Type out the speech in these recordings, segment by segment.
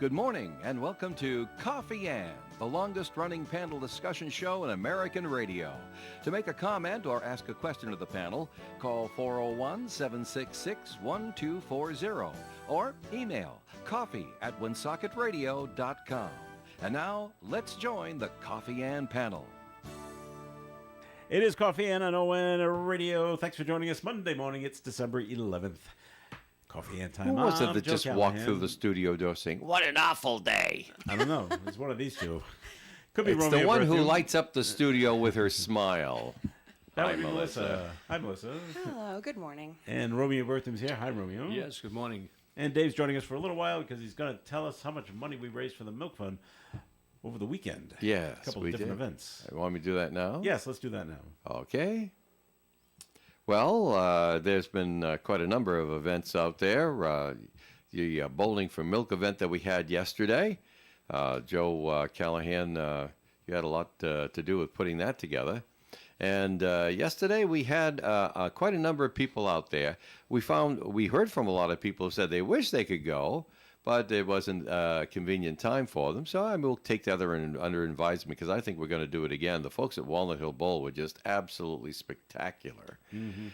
Good morning and welcome to Coffee Ann, the longest running panel discussion show in American radio. To make a comment or ask a question to the panel, call 401-766-1240 or email coffee@woonsocketradio.com. And now, let's join the Coffee Ann panel. It is Coffee Ann on ON Radio. Thanks for joining us Monday morning. It's December 11th. Coffee Ann time. Who was it I'm that Joe just Callahan. walked through the studio door saying, "What an awful day"? I don't know. It's one of these two. Could be It's Romeo the one who Berthium. lights up the studio with her smile. That Hi, would be Melissa. Hi, Melissa. Hello, good morning. And Romeo Berthium's here. Hi, Romeo. Yes, good morning. And Dave's joining us for a little while because he's going to tell us how much money we raised for the Milk Fund over the weekend. Yes, A couple we of different did. events. You want me to do that now? Yes, let's do that now. Okay. Well, there's been quite a number of events out there. The Bowling for Milk event that we had yesterday. Joe Callahan, you had a lot to do with putting that together. And yesterday we had quite a number of people out there. We heard from a lot of people who said they wish they could go, but it wasn't a convenient time for them. So I will take that under advisement because I think we're going to do it again. The folks at Walnut Hill Bowl were just absolutely spectacular. Mm-hmm.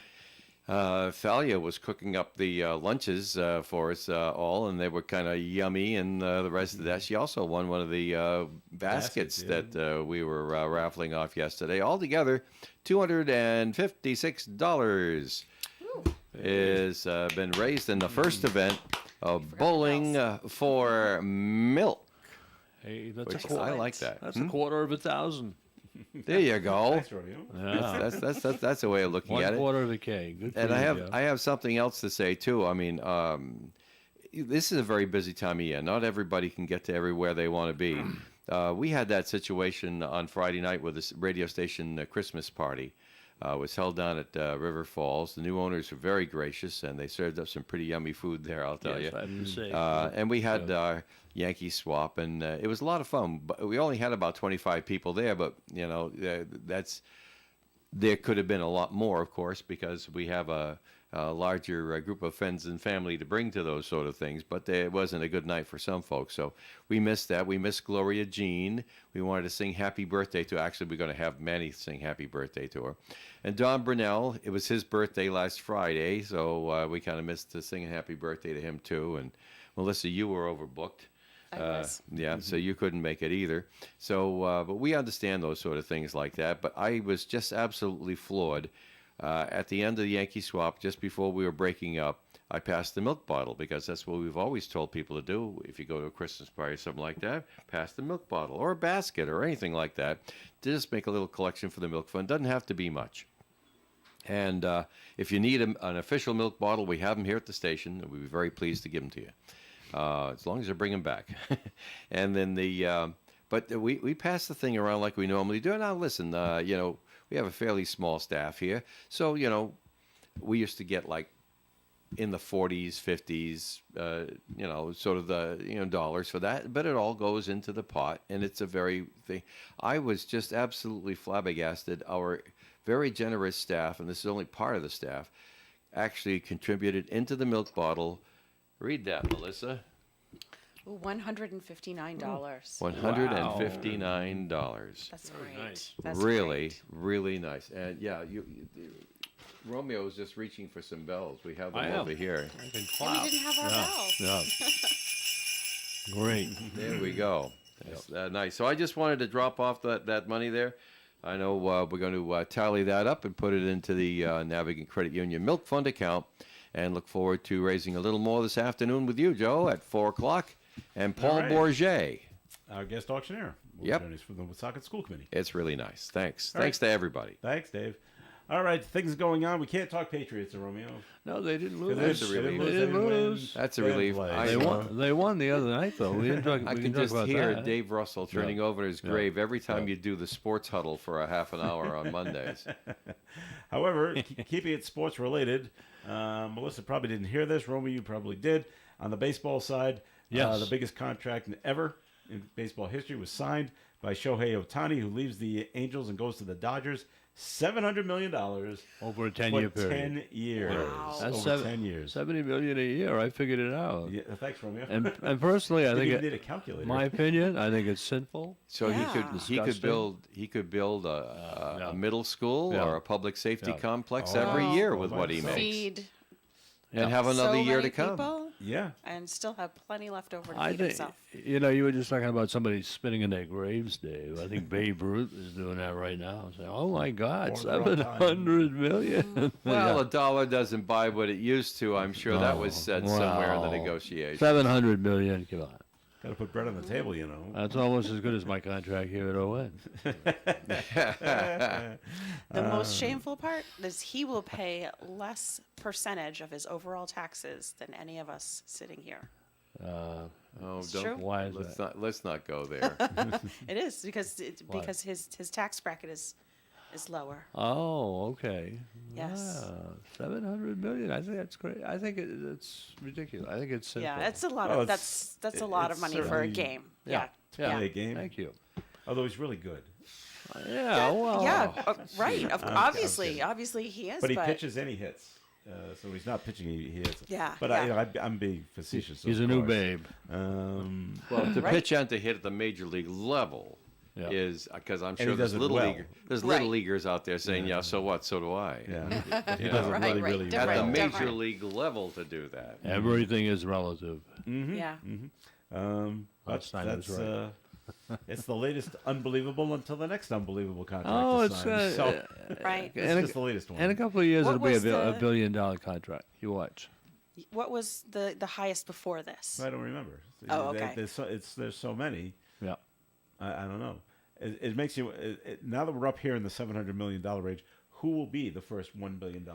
Thalia was cooking up the lunches for us all, and they were kind of yummy, and the rest of that. She also won one of the baskets that we were raffling off yesterday. Altogether, $256 has been raised in the first event of Bowling for Milk. Hey, that's Which a quarter. I like that. That's a quarter of $1,000. There you go. Thanks, Romeo. Yeah. That's a way of looking at it. 1/4 of a K. Good for And you, I Joe. have something else to say too. I mean, this is a very busy time of year. Not everybody can get to everywhere they want to be. We had that situation on Friday night with this radio station Christmas party. Was held down at River Falls. The new owners were very gracious, and they served up some pretty yummy food there, I'll tell Yes, you. I have to say. And we had our Yankee swap, and it was a lot of fun. But we only had about 25 people there, but you know, there could have been a lot more, of course, because we have a larger group of friends and family to bring to those sort of things. But it wasn't a good night for some folks, so we missed that. We missed Gloria Jean. We wanted to sing happy birthday to her. Actually, we're going to have Manny sing happy birthday to her. And Don Brunell, it was his birthday last Friday, so we kind of missed to sing happy birthday to him too. And Melissa, you were overbooked. I was. Yeah, so you couldn't make it either. So, but we understand those sort of things like that. But I was just absolutely floored. At the end of the Yankee swap, just before we were breaking up, I passed the milk bottle because that's what we've always told people to do. If you go to a Christmas party or something like that, pass the milk bottle or a basket or anything like that to just make a little collection for the milk fund. Doesn't have to be much. And if you need an official milk bottle, we have them here at the station. We'd be very pleased to give them to you, as long as they bring them back. And then but we pass the thing around like we normally do. Now, listen, you know, we have a fairly small staff here. So, you know, we used to get like in the 40s, 50s, you know, sort of the, you know, dollars for that. But it all goes into the pot, and it's a very thing. I was just absolutely flabbergasted. Our very generous staff, and this is only part of the staff, actually contributed into the milk bottle. Read that, Melissa. $159. $159. That's Very great. nice. That's Really, great. really nice. And yeah, Romeo was just reaching for some bells. We have them I am. over here. I can And clap. we didn't have our bells. Yeah. Great. There we go. That's nice. So I just wanted to drop off that money there. I know we're going to tally that up and put it into the Navigant Credit Union Milk Fund account, and look forward to raising a little more this afternoon with you, Joe, at 4 o'clock. And Paul All right. Bourget. Our guest auctioneer. Yep. Join us from the Woonsocket School Committee. It's really nice. Thanks. All Thanks right. to everybody. Thanks, Dave. All right, things going on. We can't talk Patriots, Romeo. No, they didn't lose. That's a relief. They didn't lose. That's a They relief. didn't play. I They know. won. They won the other night, though. We didn't talk. I we can talk just about hear that. Dave Russell turning over in his grave every time you do the sports huddle for a half an hour on Mondays. However, keeping it sports related, Melissa probably didn't hear this. Romeo, you probably did. On the baseball side, Yes. the biggest contract ever in baseball history was signed by Shohei Ohtani, who leaves the Angels and goes to the Dodgers. $700 million Over a for 10-year period. 10 years. Wow. That's Over 10 years. $70 million a year. I figured it out. Yeah, thanks, Romeo. And personally, I Didn't think even need a calculator. my opinion, I think it's sinful. So Yeah. he could Disgusting. build a Yeah. middle school Yeah. or a public safety Yeah. complex Oh. every year Oh, with by what he himself. makes, Feed and have another so year many to come. people Yeah. and still have plenty left over to I feed think, himself. you know, you were just talking about somebody spinning in their graves, Dave. I think Babe Ruth is doing that right now. Saying, "Oh my God, Born the wrong time. 700 million." Well, a dollar doesn't buy what it used to. I'm sure that was said somewhere in the Wow. negotiation. 700 million. Come on, Got to put bread on the table, you know. that's almost as good as my contract here at ON. The most shameful part is he will pay less percentage of his overall taxes than any of us sitting here. Oh, It's don't. true. Why is Let's that? let's not go there. It is because Why? because his tax bracket is lower. Oh, okay. Yes. Ah, 700 million. I think that's great. I think it's ridiculous. I think it's simple. Yeah, it's a lot Well, of that's a lot of it's money for a certainly- game. Yeah. Yeah. Play a game. Thank you. Although he's really good. Yeah. Well. Yeah, right. I'm Obviously, kidding. obviously he is. But he pitches and he hits. So he's not pitching, he hits. Yeah, But yeah. I'm being facetious. He's of a new course. babe. Well, to Right. pitch and to hit at the major league level Yeah. is because I'm he sure does there's it little well. there's Right. little leaguers out there saying, yeah, so what? So do I. Yeah. He Yeah. does it Right, really, right. really At Different, the well. major different. league level to do that. Everything is relative. Yeah. But Last time it was that's right. it's the latest unbelievable until the next unbelievable contract. Oh, is it's signed. So Right. this and is the latest one. in a couple of years What it'll be was a the- $1 billion contract. You watch. What was the highest before this? I don't remember. Oh, okay. There's so many. Yeah. I don't know. It makes you now that we're up here in the $700 million range. Who will be the first $1 billion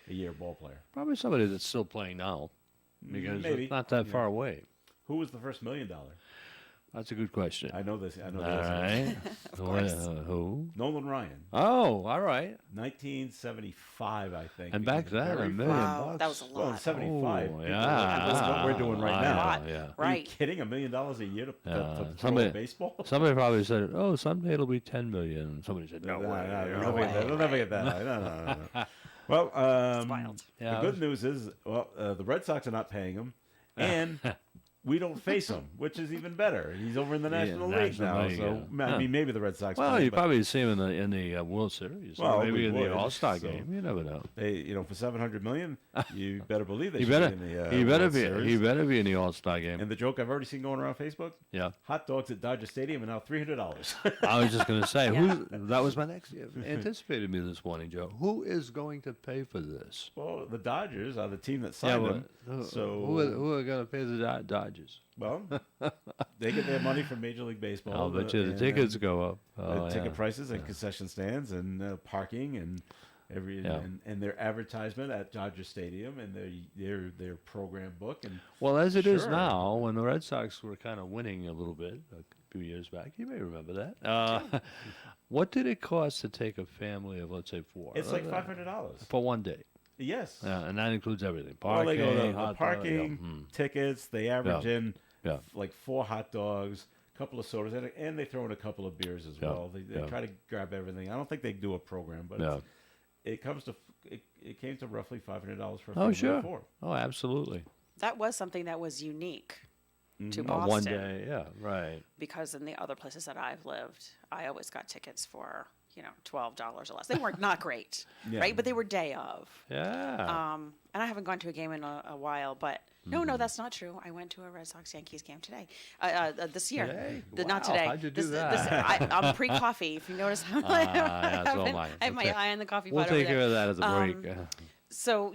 a year ball player? Probably somebody that's still playing now, because Maybe. it's not that far away. Who was the first $1 million? That's a good question. I know this. I know All this. right. course. Who? Nolan Ryan, Oh, all right. 1975, I think. And He back was then, very $1 million Wow, bucks. that was a Well, in lot. 75. Oh, people- yeah. That's what we're doing right I now. know, Lot. yeah. Are you Right. kidding? $1 million a year to throw somebody- a baseball? Somebody probably said, "Oh, someday it'll be 10 million." Somebody said, "No No, way." no, way. they'll never get that high. No. Well, wild. Yeah, the good news is, the Red Sox are not paying him, and we don't face him, which is even better. He's over in the Yeah, National League National now, League, so yeah. I mean, maybe the Red Sox. Well, pay him, you but probably see him in the World Series, Well, or maybe we in would, the All-Star so- game. You never know. they, for $700 million, you better believe they He should better, be in the he better World be, Series. he better be in the All-Star game. And the joke I've already seen going around Facebook: Yeah, hot dogs at Dodger Stadium are now $300. I was just going to say, that was my next. Anticipated me this morning, Joe. Who is going to pay for this? Well, the Dodgers are the team that signed him. So who are going to pay the Dodgers? well, they get their money from Major League Baseball. I'll bet you the and tickets then go up. the Oh, ticket yeah. prices and concession stands and parking and Yeah. and their advertisement at Dodger Stadium and their program book and Well, as it is Sure. now, when the Red Sox were kind of winning a little bit a few years back, you may remember that. What did it cost to take a family of, let's say, four? it's like $500. For one day. Yes. And that includes everything. Well, Parking, they go to the hot dog, parking, yeah, tickets. They average in Yeah. like 4 hot dogs, a couple of sodas, and they throw in a couple of beers as Yeah, well. They yeah. try to grab everything. I don't think they do a program, but Yeah. it comes to it came to roughly $500 for a Oh, family sure. of 4. Oh, absolutely. That was something that was unique to On Boston. one day, yeah, right. Because in the other places that I've lived, I always got tickets for $12 or less. They weren't not great, Yeah. right? But they were day of. Yeah. And I haven't gone to a game in a while, but no, that's not true. I went to a Red Sox Yankees game today, this year. Today? Not Wow, today. how'd you do This- that? I'm pre-coffee. If you notice, yeah, so am I. I have my We'll eye on the coffee We'll pot over take care there. of that at the break. So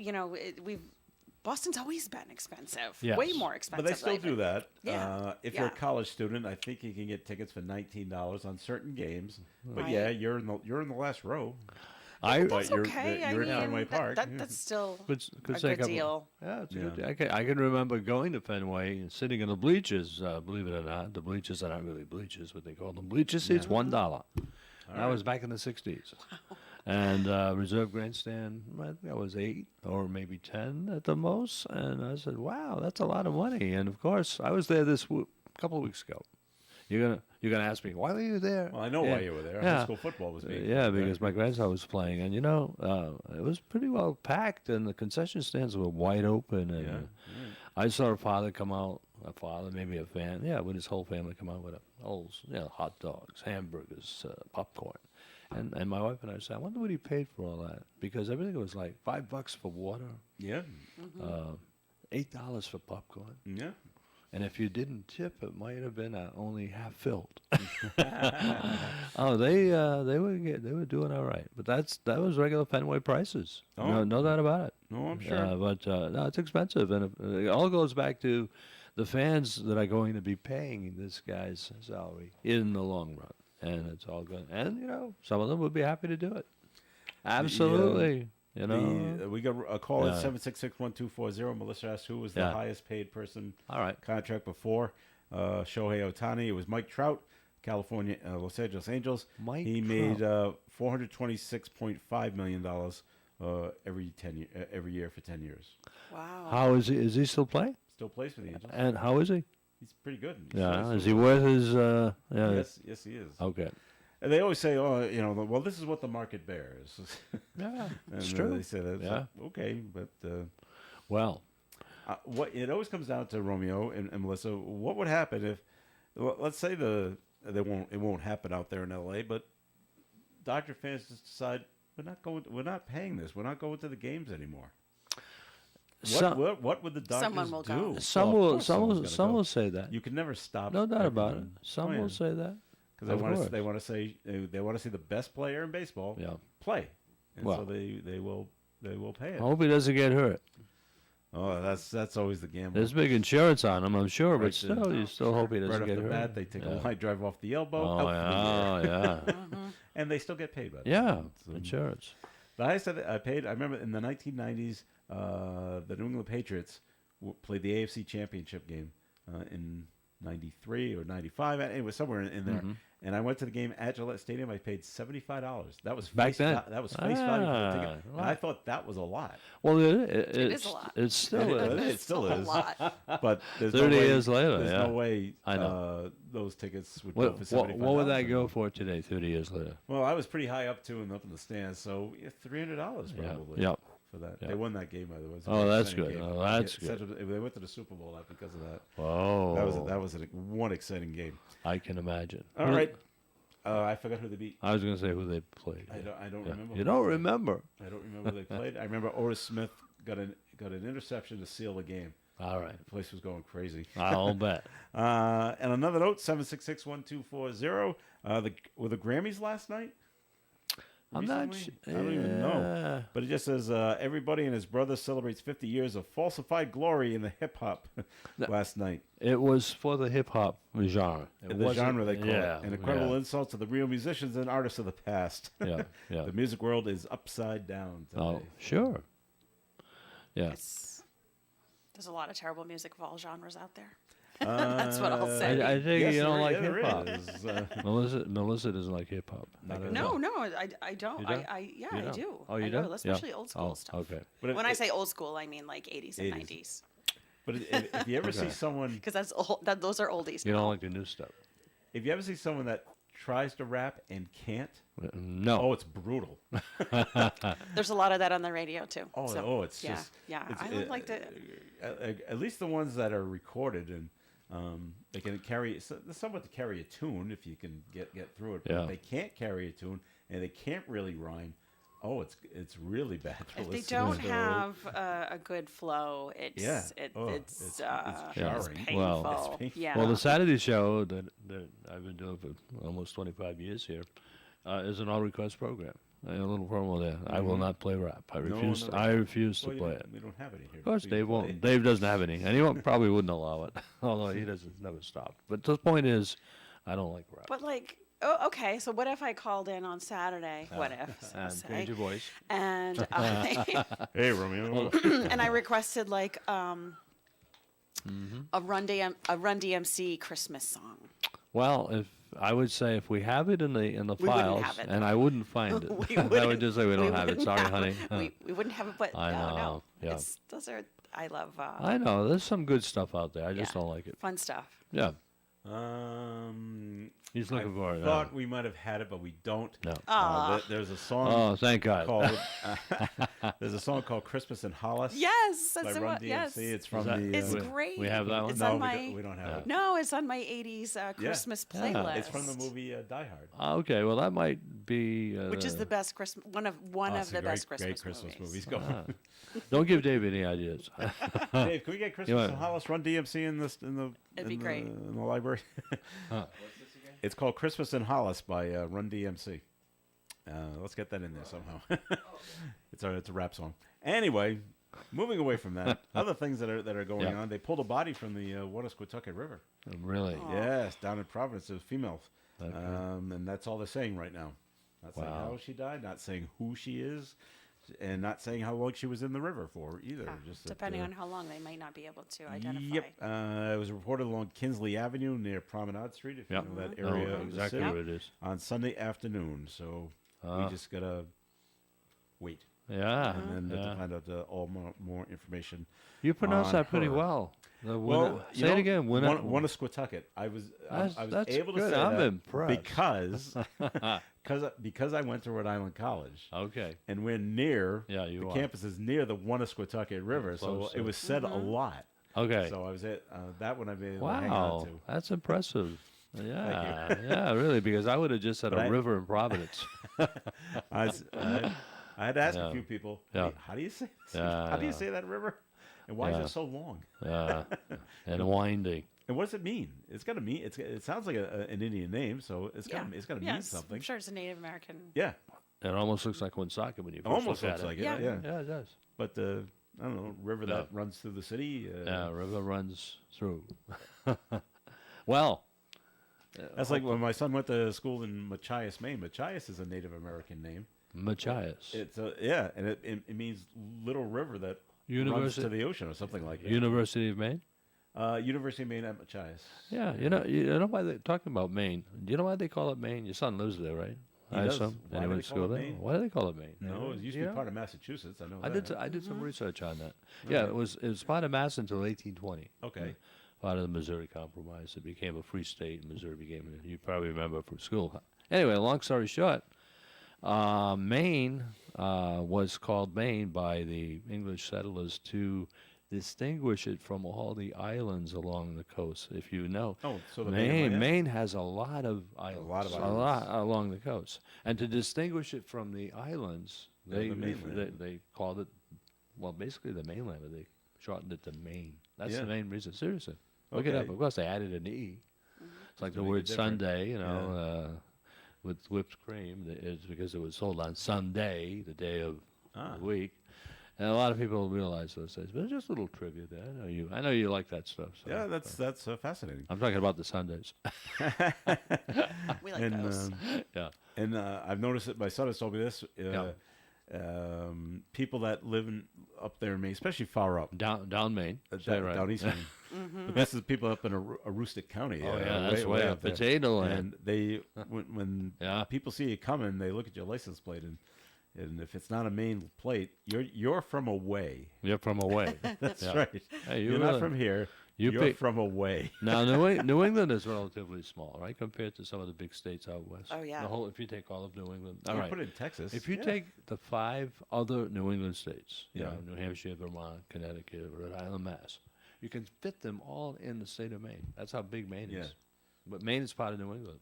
Boston's always been expensive, Yes. way more expensive. But they still lately. do that. Yeah. If you're a Yeah. college student, I think you can get tickets for $19 on certain games. But Right. yeah, you're in the last row. I But That's you're okay. you're in I Fenway mean, Park. that's still could a say good couple- deal. Yeah, it's a Yeah. good deal. I can remember going to Fenway and sitting in the bleachers. Believe it or not, the bleachers are not really bleachers, but they call them bleacher seats. $1. That was back in the '60s. And reserve grandstand, I think that was 8 or maybe 10 at the most. And I said, "Wow, that's a lot of money." And of course, I was there this couple of weeks ago, you're gonna ask me, why were you there? Well, I know Yeah. why you were there. Yeah. High school football was being Yeah, played there. because my grandson was playing, and it was pretty well packed, and the concession stands were wide open. And Yeah. I saw a father come out, maybe a fan, with his whole family come out with hot dogs, hamburgers, popcorn, and my wife and I said, I wonder what he paid for all that, because everything was like $5 for water, Yeah. $8 for popcorn. Yeah. And if you didn't tip, it might have been only half filled. Oh, they were doing all right, but that was regular Fenway prices. Oh. No doubt about it. No, I'm sure. But no, it's expensive, and it all goes back to the fans that are going to be paying this guy's salary in the long run, and it's all good. And some of them would be happy to do it. Absolutely. We got a call at Yeah. 766-1240. Melissa asked who was the Yeah. highest paid person All right. contract before Shohei Ohtani. It was Mike Trout, California, Los Angeles Angels. Mike he made $426.5 million every year for 10 years. Wow. How is he? Is he still playing? Still plays for the Angels. And how is he? He's pretty good. He's Yeah. nice. Is he worth his? Yes, he is. Okay. And they always say, well, this is what the market bears. Yeah. And, It's true. They say that. It's Yeah. like, okay, but Well. what it always comes down to, Romeo and Melissa, what would happen if, let's say it won't happen out there in L.A., but Dodger fans just decide we're not paying this, we're not going to the games anymore. What would the Dodgers Someone will do? go. Some Well, of will. course Some someone's will. gonna Some go. will say that. You can never stop. No doubt about it. everyone Some playing. will say that. Because Of course. they want to say they want to see the best player in baseball Yeah. play, and Well. so they will pay it. I hope he doesn't get hurt. Oh, that's always the gamble. There's big insurance on him, I'm sure, Right, but still, you still hope he doesn't right off get the hurt. bat, they take Yeah. a line drive off the elbow, Oh out for the year. yeah. And they still get paid by that. Yeah, So, insurance. the highest I paid, I remember in the 1990s, the New England Patriots played the AFC Championship game in 93 or 95. It was somewhere in there. Mm-hmm. And I went to the game at Gillette Stadium. I paid $75. That was Back face then? that was face value for the ticket. Ah, And I thought that was a lot. Well, It is a lot. It still It is. is. still a is. lot. But there's 30 no way, years later, there's yeah. no way I know. those tickets would go for $75. What would that go for today, 30 years later? Well, I was pretty high up too and up in the stands, so $300 probably. Yep. For that, Yeah. they won that game by the way. It was a Oh, very that's exciting good. game. Oh, that's Yeah, good. They went to the Super Bowl because of that. Oh, That was one exciting game. I can imagine. All right, I forgot who they beat. I was going to say who they played. I don't Yeah. remember. You who don't they remember? played. I don't remember who they played. I remember Otis Smith got an interception to seal the game. All right. The place was going crazy. I'll bet. And another note: 766-1240. Were the Grammys last night? I'm not. Recently? I don't even know. But it just says everybody and his brother celebrates 50 years of falsified glory in the hip hop last night. It was for the hip hop genre. It In the wasn't- genre they call yeah, it. An incredible yeah. insult to the real musicians and artists of the past. Yeah, yeah. The music world is upside down today. Oh, sure. Yeah. There's a lot of terrible music of all genres out there. That's what I'll say. I think Yes, you don't like there hip hop. is. Melissa doesn't like hip hop. No, I don't. You don't? I You I don't? do. Oh, you I do? do, especially Yeah. old school Oh, stuff. okay. But When I say old school, I mean like 80s and 80s. 90s, But if you ever see someone, because that's old, those are oldies. You now. don't like the new stuff. if you ever see someone that tries to rap and can't, No. oh, it's brutal. There's a lot of that on the radio too. Oh, so, it's yeah, just yeah. it's- I would like to. At least the ones that are recorded and they can somewhat to carry a tune if you can get through it. But Yeah. if they can't carry a tune and they can't really rhyme, oh, it's really bad to If they listen don't to. have a good flow, it's Yeah. it's It's it's jarring. painful. Well- It's painful. Yeah. Well, the Saturday show that I've been doing for almost 25 years here is an all-request program. A little promo there. I will not play rap. I refuse. no. I refuse Well, to you play don't- it. We don't have any here. Of course, so you Dave play won't. it. Dave doesn't have any, and he probably wouldn't allow it. Although he doesn't, never stopped. But the point is, I don't like rap. But like, okay, so what if I called in on Saturday? What if? So And say, change your voice. and I Hey, Romeo. and I requested like Mm-hmm. a Run DMC Christmas song. Well, if I would say if we have it in the We wouldn't files, have it, and though. I wouldn't find it, We I would wouldn't- just say we don't have it. wouldn't Sorry, have honey. We wouldn't have it, but I no, know, yeah. Those are I love I know there's some good stuff out there. I just yeah, don't like it. fun stuff. Yeah. He's looking for it. Thought we might have had it, but we don't. No. There's a song Oh, thank God. called there's a song called "Christmas in Hollis" Yes, by that's Run what. DMC. Yes, It's from that- the. it's we- great. we have that one? It's No, on my. we don't have it. No, it's on my '80s Christmas playlist. It's from the movie Die Hard. Okay, well, that might be. which is the best Christmas. One of It's a the great, best Christmas, great Christmas movies. movies. Go. Don't give David any ideas. Dave, can we get Christmas Yeah. in Hollis? Run DMC in this in the. It'd be in great. in the library. It's called "Christmas in Hollis" by Run DMC. Let's get that in there somehow. It's a rap song. Anyway, moving away from that, other things that are going Yeah. on. They pulled a body from the Wannasquatucket River. Really? Yes, down in Providence, a female. Okay. And that's all they're saying right now. Not saying Wow. how she died, not saying who she is, and not saying how long she was in the river for either. Just that, Depending on how long, they might not be able to identify. Yep. It was reported along Kinsley Avenue near Promenade Street, if Yep. you know that Oh, area of the exactly city, where it is. on Sunday afternoon. So we just got to wait Yeah. and then yeah. to find out all more information. You pronounce on that pretty her. well. Well, say it again. Wannasquatucket. I was That's able to good. say I'm that impressed. because I went to Rhode Island College. Okay. And we're near Yeah, you the are. campus is near the Wannasquatucket River, so Close, it was said a lot. Okay. So I was at that one I've been able to hang on Wow, to. that's impressive. Yeah, yeah, really, because I would have just said But a I- river in Providence. I had to ask Yeah. a few people, Yeah. "Hey, how do you say this? Yeah, How do you yeah. say that river? And why is Yeah. it so long? Yeah, and winding. And what does it mean? It's got to mean it sounds like an Indian name, so it's got to mean Yes, something. I'm sure it's a Native American. Yeah, It almost looks like Woonsocket when you first almost look looks at like it. it. Yeah. Yeah, Yeah, it does. but the I don't know river Yeah. that runs through the city. Yeah, river runs through. Well, That's like when my son went to school in Machias, Maine. Machias is a Native American name. Machias. It's and it means little river that runs University- to the ocean or something like that. University of Maine. University of Maine at Machias. Yeah, you know why they're talking about Maine. Do you know why they call it Maine? Your son lives there, right? He I does. assume. Why And he do went they to call school it there. Maine? Why do they call it Maine? No, it used to be part of Massachusetts. I know I that. did some research on that. Yeah, it was part of Mass until 1820. Okay. Part of the Missouri Compromise. It became a free state, and Missouri became. You probably remember from school. Anyway, long story short, Maine was called Maine by the English settlers to distinguish it from all the islands along the coast. If you know, Oh, so the Maine has a lot of islands, lot of a islands. lot along the coast, and to distinguish it from the islands, The mainland. they called it, well, basically the mainland, but they shortened it to Maine. That's Yeah. the main reason. Seriously, look it up. Okay. Of course, they added an e. It's like to the make it word different. Sunday, with whipped cream. It's because it was sold on Sunday, the day of Ah. the week. And a lot of people realize those things, but it's just a little trivia there. I know you like that stuff. So. Yeah, that's fascinating. I'm talking about the Sundays. We like And those. Yeah. and I've noticed that my son has told me this. People that live up there in Maine, especially far up, Down Maine. Say it right. down east Maine. But this is people up in a rustic county. Oh, yeah, that's way up. there. Potato land. And they, when Yeah. people see you coming, they look at your license plate, and if it's not a Maine plate, you're from away. You're from away. That's Yeah. right. Hey, You're really- not from here. you You're pick- from away. Now, New England is relatively small, right, compared to some of the big states out west. Oh, yeah. The whole, if you take all of New England. All You right. put it in Texas. If you yeah. take the 5 other New England states, Yeah. New Hampshire, Vermont, Connecticut, Rhode Island, Mass, you can fit them all in the state of Maine. That's how big Maine Yeah. is. But Maine is part of New England.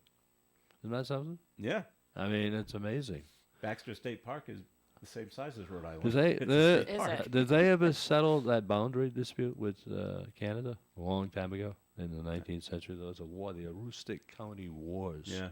Isn't that something? Yeah, I mean, it's amazing. Baxter State Park is the same size as Rhode Island. Did they, It's a state Is park. it? did they ever settle that boundary dispute with Canada a long time ago? In the 19th century, there was a war, the Aroostook County Wars. Yeah,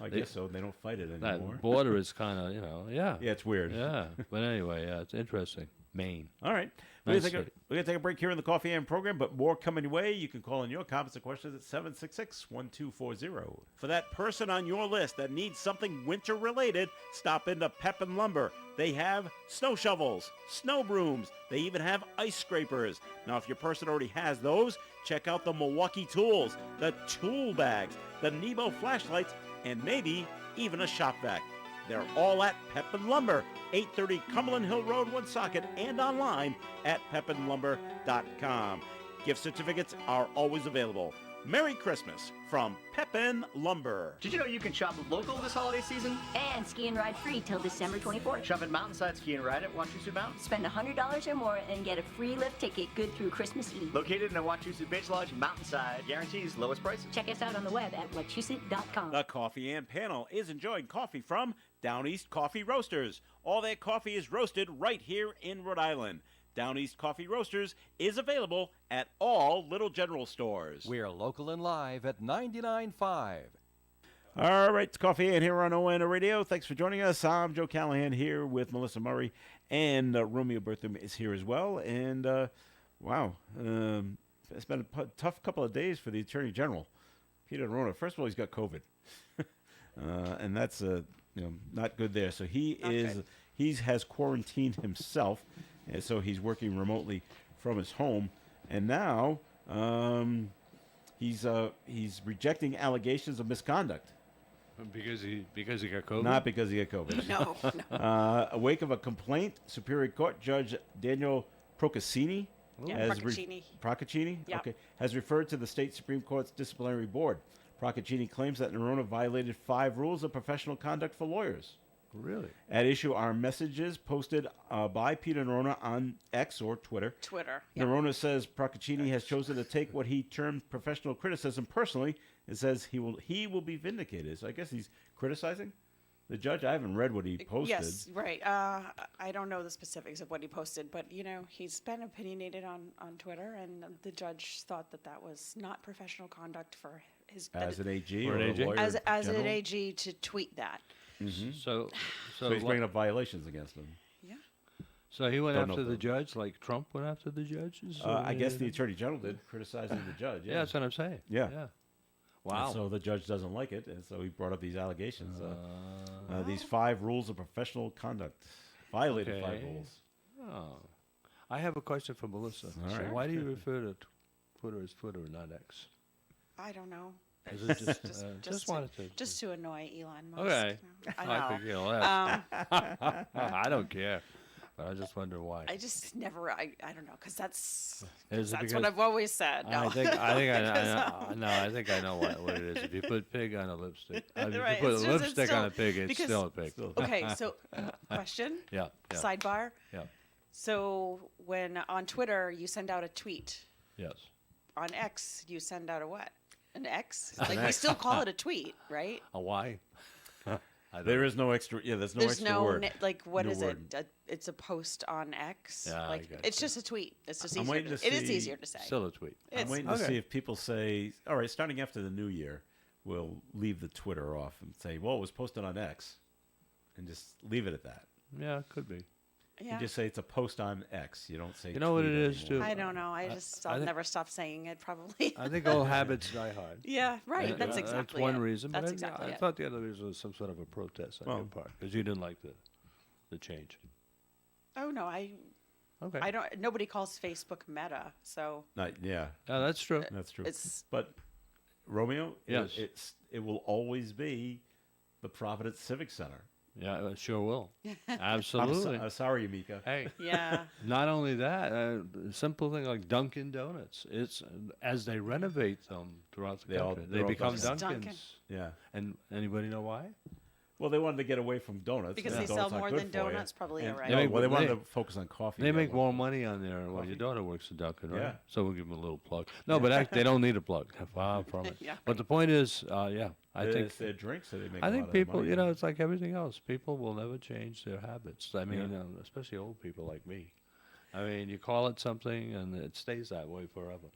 I They- guess so. They don't fight it anymore. That border is kind of, yeah. Yeah, it's weird. Yeah. But anyway, yeah, it's interesting. Maine. All right. Nice We're going to take a break here in the Coffee and program, but more coming your way. You can call in your comments and questions at 766-1240. For that person on your list that needs something winter-related, stop into Pepin Lumber. They have snow shovels, snow brooms. They even have ice scrapers. Now, if your person already has those, check out the Milwaukee tools, the tool bags, the Nebo flashlights, and maybe even a shop vac. They're all at Pepin Lumber, 830 Cumberland Hill Road, Woonsocket, and online at pepinlumber.com. Gift certificates are always available. Merry Christmas from Pepin Lumber. Did you know you can shop local this holiday season? And ski and ride free till December 24th. Shop at Mountainside Ski and Ride at Wachusett Mountain. Spend $100 or more and get a free lift ticket good through Christmas Eve. Located in the Wachusett Beach Lodge, Mountainside guarantees lowest prices. Check us out on the web at wachusett.com. The Coffee and Panel is enjoying coffee from Down East Coffee Roasters. All their coffee is roasted right here in Rhode Island. Down East Coffee Roasters is available at all Little General stores. We're local and live at 99.5. All right, it's Coffee and here on ON Radio. Thanks for joining us. I'm Joe Callahan here with Melissa Murray, and Romeo Bertham is here as well. And wow, it's been a tough couple of days for the Attorney General, Peter Neronha. First of all, he's got COVID, and that's not good there. So he has quarantined himself, and so he's working remotely from his home, and now he's rejecting allegations of misconduct. Because he got COVID? Not because he got COVID. No. A wake of a complaint, Superior Court Judge Daniel Procaccini Procaccini. Yep. Okay, has referred to the state Supreme Court's disciplinary board. Procaccini claims that Neronha violated 5 rules of professional conduct for lawyers. Really? At issue are messages posted by Peter Neronha on X or Twitter. Yep. Neronha says Procaccini has chosen to take what he termed professional criticism personally and says he will be vindicated. So I guess he's criticizing the judge. I haven't read what he posted. Yes, right. I don't know the specifics of what he posted, but he's been opinionated on Twitter, and the judge thought that was not professional conduct for his As an AG Or or an a AG? lawyer as an general? AG to tweet that. So So he's bringing up violations against him. Yeah. So he went Don't know after the them. judge like Trump went after the judges? I guess the Attorney General did, criticizing the judge. Yeah, that's what I'm saying. Yeah. Yeah. And Wow. so the judge doesn't like it, and so he brought up these allegations. These 5 rules of professional conduct. Violated 5 Okay. rules. Oh. I have a question for Melissa. All So right. why do you refer to Twitter as Twitter and not X? I don't know. Is it just, Just- just just wanted to. Just to annoy Elon Musk. Okay. I I know. could care less. Um, I don't care. But I just wonder why. I just never. I don't know, because that's Is it that's what because- I've always said. No. I think I know what it is. If you put pig on a lipstick, if Right, you put it's a just- it's lipstick on a still- pig, it's because- still a pig. Okay, so question. Yeah. Yeah. Sidebar. Yeah. So when on Twitter you send out a tweet, Yes. on X you send out a what? An X? Like we still call it a tweet, right? A why? There is no extra. Yeah, there's no There's extra no word. like what New is word. it? It's a post on X. Yeah, I like gotcha. it's just a tweet. It's just I'm easier. waiting to It is see- easier to say. Still a tweet. I'm It's- waiting to okay. see if people say, all right, starting after the new year, we'll leave the Twitter off and say, well, it was posted on X, and just leave it at that. Yeah, it could be. Yeah. You just say it's a post on X. You don't say. You know what tweet it is, anymore. too? I don't know. I I'll think- never stop saying it. Probably. I think all habits die hard. Yeah. Right. And, That's exactly. That's one it. reason. That's but exactly I it. thought the other reason was some sort of a protest on your Well- part because you didn't like the change. Oh no, I Okay. don't. Nobody calls Facebook Meta, so Yeah, Oh, that's true. that's true. it's But Romeo, Yes. it will always be the Providence Civic Center. Yeah, it sure will. I'm, Absolutely. I'm sorry, Amika. Hey. yeah. Not only that, a simple thing like Dunkin' Donuts. It's as they renovate them throughout the They all- country, they're they all become Dunkin'. Dunkins. Dunkin'. Yeah. And anybody know why? Well, they wanted to get away from donuts Because and they donuts sell aren't more good than for you. donuts, probably, And- right? no, They make- well, they wanted they- to focus on coffee. They at make one more point. money on there. Well, Coffee. your daughter works at Dunkin', right? Yeah. So we'll give them a little plug. No, but they don't need a plug. Far from it. Yeah. But the point is, yeah, I think It's their drinks that they make. I a think lot of people, money you know, on. it's like everything else. People will never change their habits. I mean, Yeah. especially old people like me. I mean, you call it something, and it stays that way forever.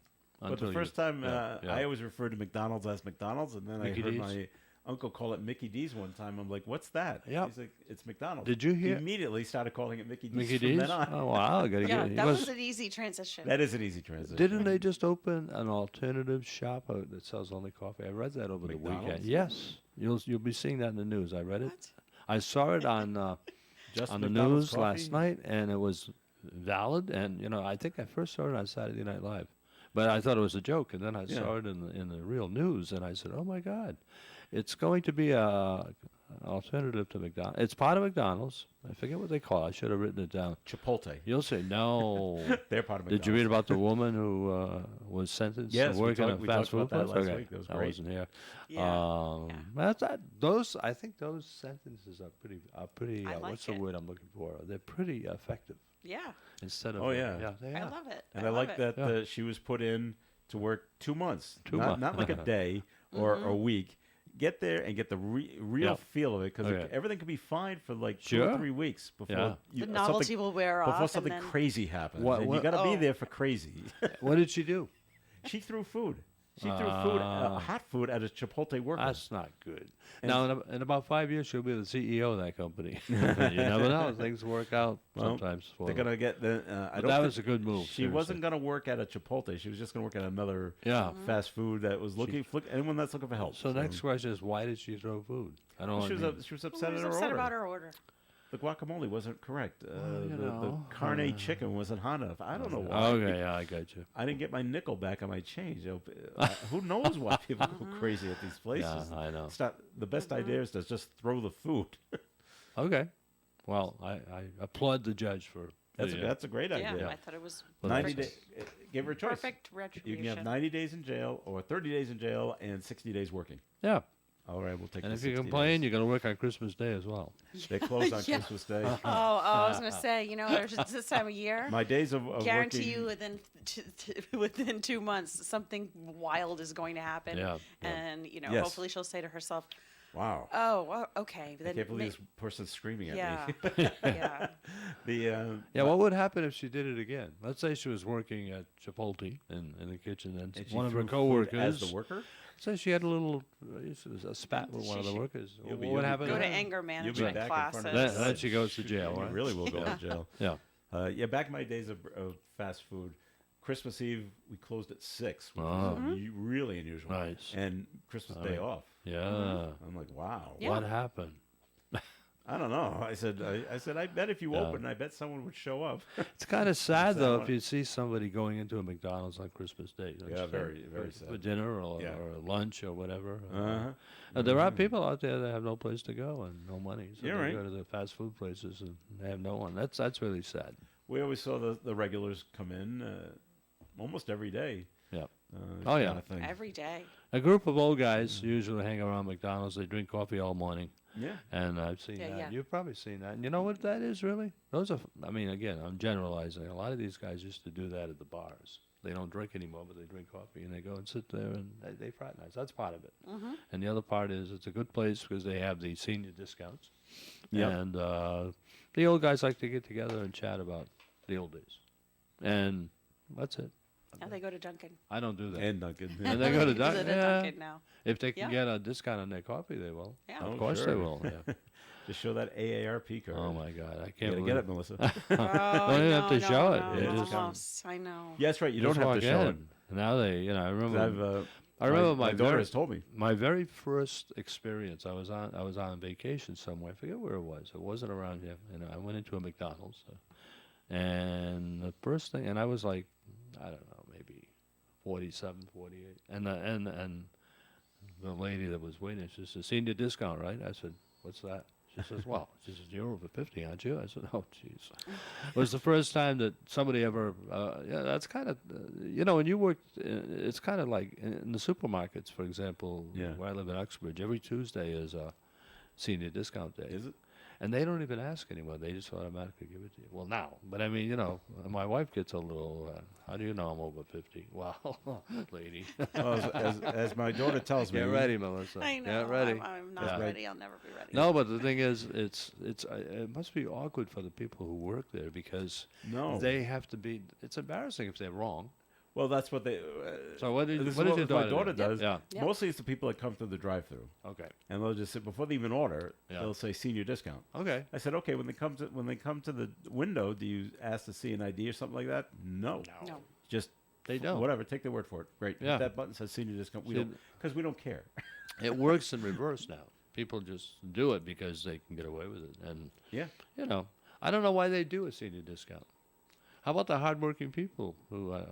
But until the you- first time, yeah, yeah. I always referred to McDonald's as McDonald's, and then Mickey I heard D's? my uncle call it Mickey D's one time. I'm like, "What's that?" Yep. He's like, "It's McDonald's." Did you He hear- immediately started calling it Mickey D's. Mickey from D's? then on. Oh wow, I gotta Yeah, get it. that He was an easy transition. That is an easy transition. Didn't they just open an alternative shop that sells only coffee? I read that over the weekend. McDonald's? Yes, you'll be seeing that in the news. I read it. What? I saw it on Just on the McDonald's news last coffee? night, and it was valid. And you know, I think I first saw it on Saturday Night Live, but I thought it was a joke. And then I Yeah. saw it in the real news, and I said, "Oh my God, it's going to be a alternative to McDonald's. It's part of McDonald's. I forget what they call it. I should have written it down. Chipotle. You'll say no. They're part of Did you read about the woman who was sentenced Yes, to we work in a talked fast food about that place? last Okay, week. That was I great. wasn't here. Yeah. I think those sentences are pretty. I like what's the it. word I'm looking for? They're pretty effective. Yeah. Instead of Oh, yeah. they I are. love it. And I love like it. that she was put in to work 2 months. 2 not, months. Not like a day or a week. Get there and get the real Yeah. feel of it, because Okay. everything can be fine for like 2 Sure. or 3 weeks before Yeah. you, The novelty something, will wear off. before and something then- crazy happens. What- and what- you got to be Oh. there for crazy. What did she do? She threw food. She threw food, hot food, at a Chipotle worker. That's not good. Now, in about 5 years, she'll be the CEO of that company. You never know. Things work out Well, sometimes for They're them. gonna get the. I But don't that think- was a good move. She wasn't gonna work at a Chipotle. She was just gonna work at another Yeah. fast food that was looking for anyone that's looking for help. So next question is, why did she throw food? I don't She was, know. she was Well, upset I was at her upset order. about her order. The guacamole wasn't correct. you The know, carne chicken wasn't hot enough. I don't know why. Okay, yeah, I got you. I didn't get my nickel back on my change. Who knows why people go crazy at these places? Yeah, I know. It's not, the best idea is to just throw the food. Okay. Well, I applaud the judge for That's a great Yeah, idea. I thought it was Well, 90 perfect. days. Give her a choice. Perfect You retribution. can have 90 days in jail or 30 days in jail and 60 days working. Yeah. All right, we'll take And the if you 60 complain, days. you're going to work on Christmas Day as well. They close on Yeah. Christmas Day. I was gonna say, there's this time of year. My days of Guarantee working, you within 2 months something wild is going to happen. Yeah, yeah. And Yes. hopefully she'll say to herself, Wow. "Oh, well, okay." I Then can't believe ma- this person's screaming at Yeah. me. yeah. Yeah, what would happen if she did it again? Let's say she was working at Chipotle in the kitchen, and, And she one of her threw food coworkers. as the worker. Say she had a little a spat with one of the workers. You'll What be- would you'll be- happen? Go to then? anger You'll be management back in classes. front of the Then she goes to jail, You right? really will go to jail. Yeah. Yeah, back in my days of fast food, Christmas Eve we closed at 6, which Oh. was really unusual. Nice. And Christmas Day off. Yeah. I'm like, wow. Yeah. What happened? I don't know. I said, I bet if you Yeah. open, I bet someone would show up. It's kind of sad though one. if you see somebody going into a McDonald's on Christmas Day. Don't Yeah, you very, think? very for sad. dinner or, Yeah. or lunch or whatever. Uh-huh. There are people out there that have no place to go and no money, so You're they right. go to the fast food places and they have no one. That's really sad. We always saw the regulars come in almost every day. Yeah. This Oh, yeah. kind of thing. Every day. A group of old guys usually hang around McDonald's. They drink coffee all morning, Yeah. and I've seen Yeah, that. yeah. You've probably seen that. And you know what that is really? Those are. I mean, again, I'm generalizing. A lot of these guys used to do that at the bars. They don't drink anymore, but they drink coffee, and they go and sit there and they fraternize. That's part of it. And the other part is it's a good place because they have the senior discounts. Yep. And the old guys like to get together and chat about the old days, and that's it. Now they go to Dunkin'. I don't do that. And Dunkin'. And they go to Is Dunkin'. it a Yeah. Dunkin' now? If they can Yeah. get a discount on their coffee, they will. Yeah. Oh, Of course sure. they will. Yeah. Just show that AARP card. Oh my God, I You can't gotta believe get it, Melissa. Oh, Don't even have to show it. No, You just- almost. I know. Yeah, that's right. You Just don't have walk to show it. in. Now they, I 'Cause remember. I've, I remember my my daughter very- has told me. My very first experience, I was on vacation somewhere. I forget where it was. It wasn't around here. I went into a McDonald's, and the first thing, and I was like, I don't know, maybe 47, 48, and the lady that was waiting, she said, "Senior discount, right?" I said, "What's that?" She says, "Well," she says, "You're over 50, aren't you?" I said, "Oh, jeez." It was the first time that somebody ever. Yeah, that's kind of, when you work, it's kind of like in the supermarkets, for example, Yeah. where I live in Uxbridge. Every Tuesday is a senior discount day. Is it? And they don't even ask anyone; they just automatically give it to you. Well, now, but I mean, my wife gets a little. How do you know I'm over 50? Well, lady, Well, as my daughter tells me. get ready, Melissa. I know. Get ready. I'm not Yeah. ready. I'll never be ready. No, but the thing is, it must be awkward for the people who work there because No. they have to be. It's embarrassing if they're wrong. Well, that's what they. So what did this what is did your my daughter do? does. Yeah. Yep. Mostly it's the people that come through the drive-through, Okay. and they'll just sit before they even order. Yeah. They'll say senior discount. Okay. I said, okay. When they come to the window, do you ask to see an ID or something like that? No. No. Just They don't. Whatever. Take their word for it. Great. Yeah. If that button says senior discount, we See, don't because we don't care. It works in reverse now. People just do it because they can get away with it, and Yeah. I don't know why they do a senior discount. How about the hardworking people who are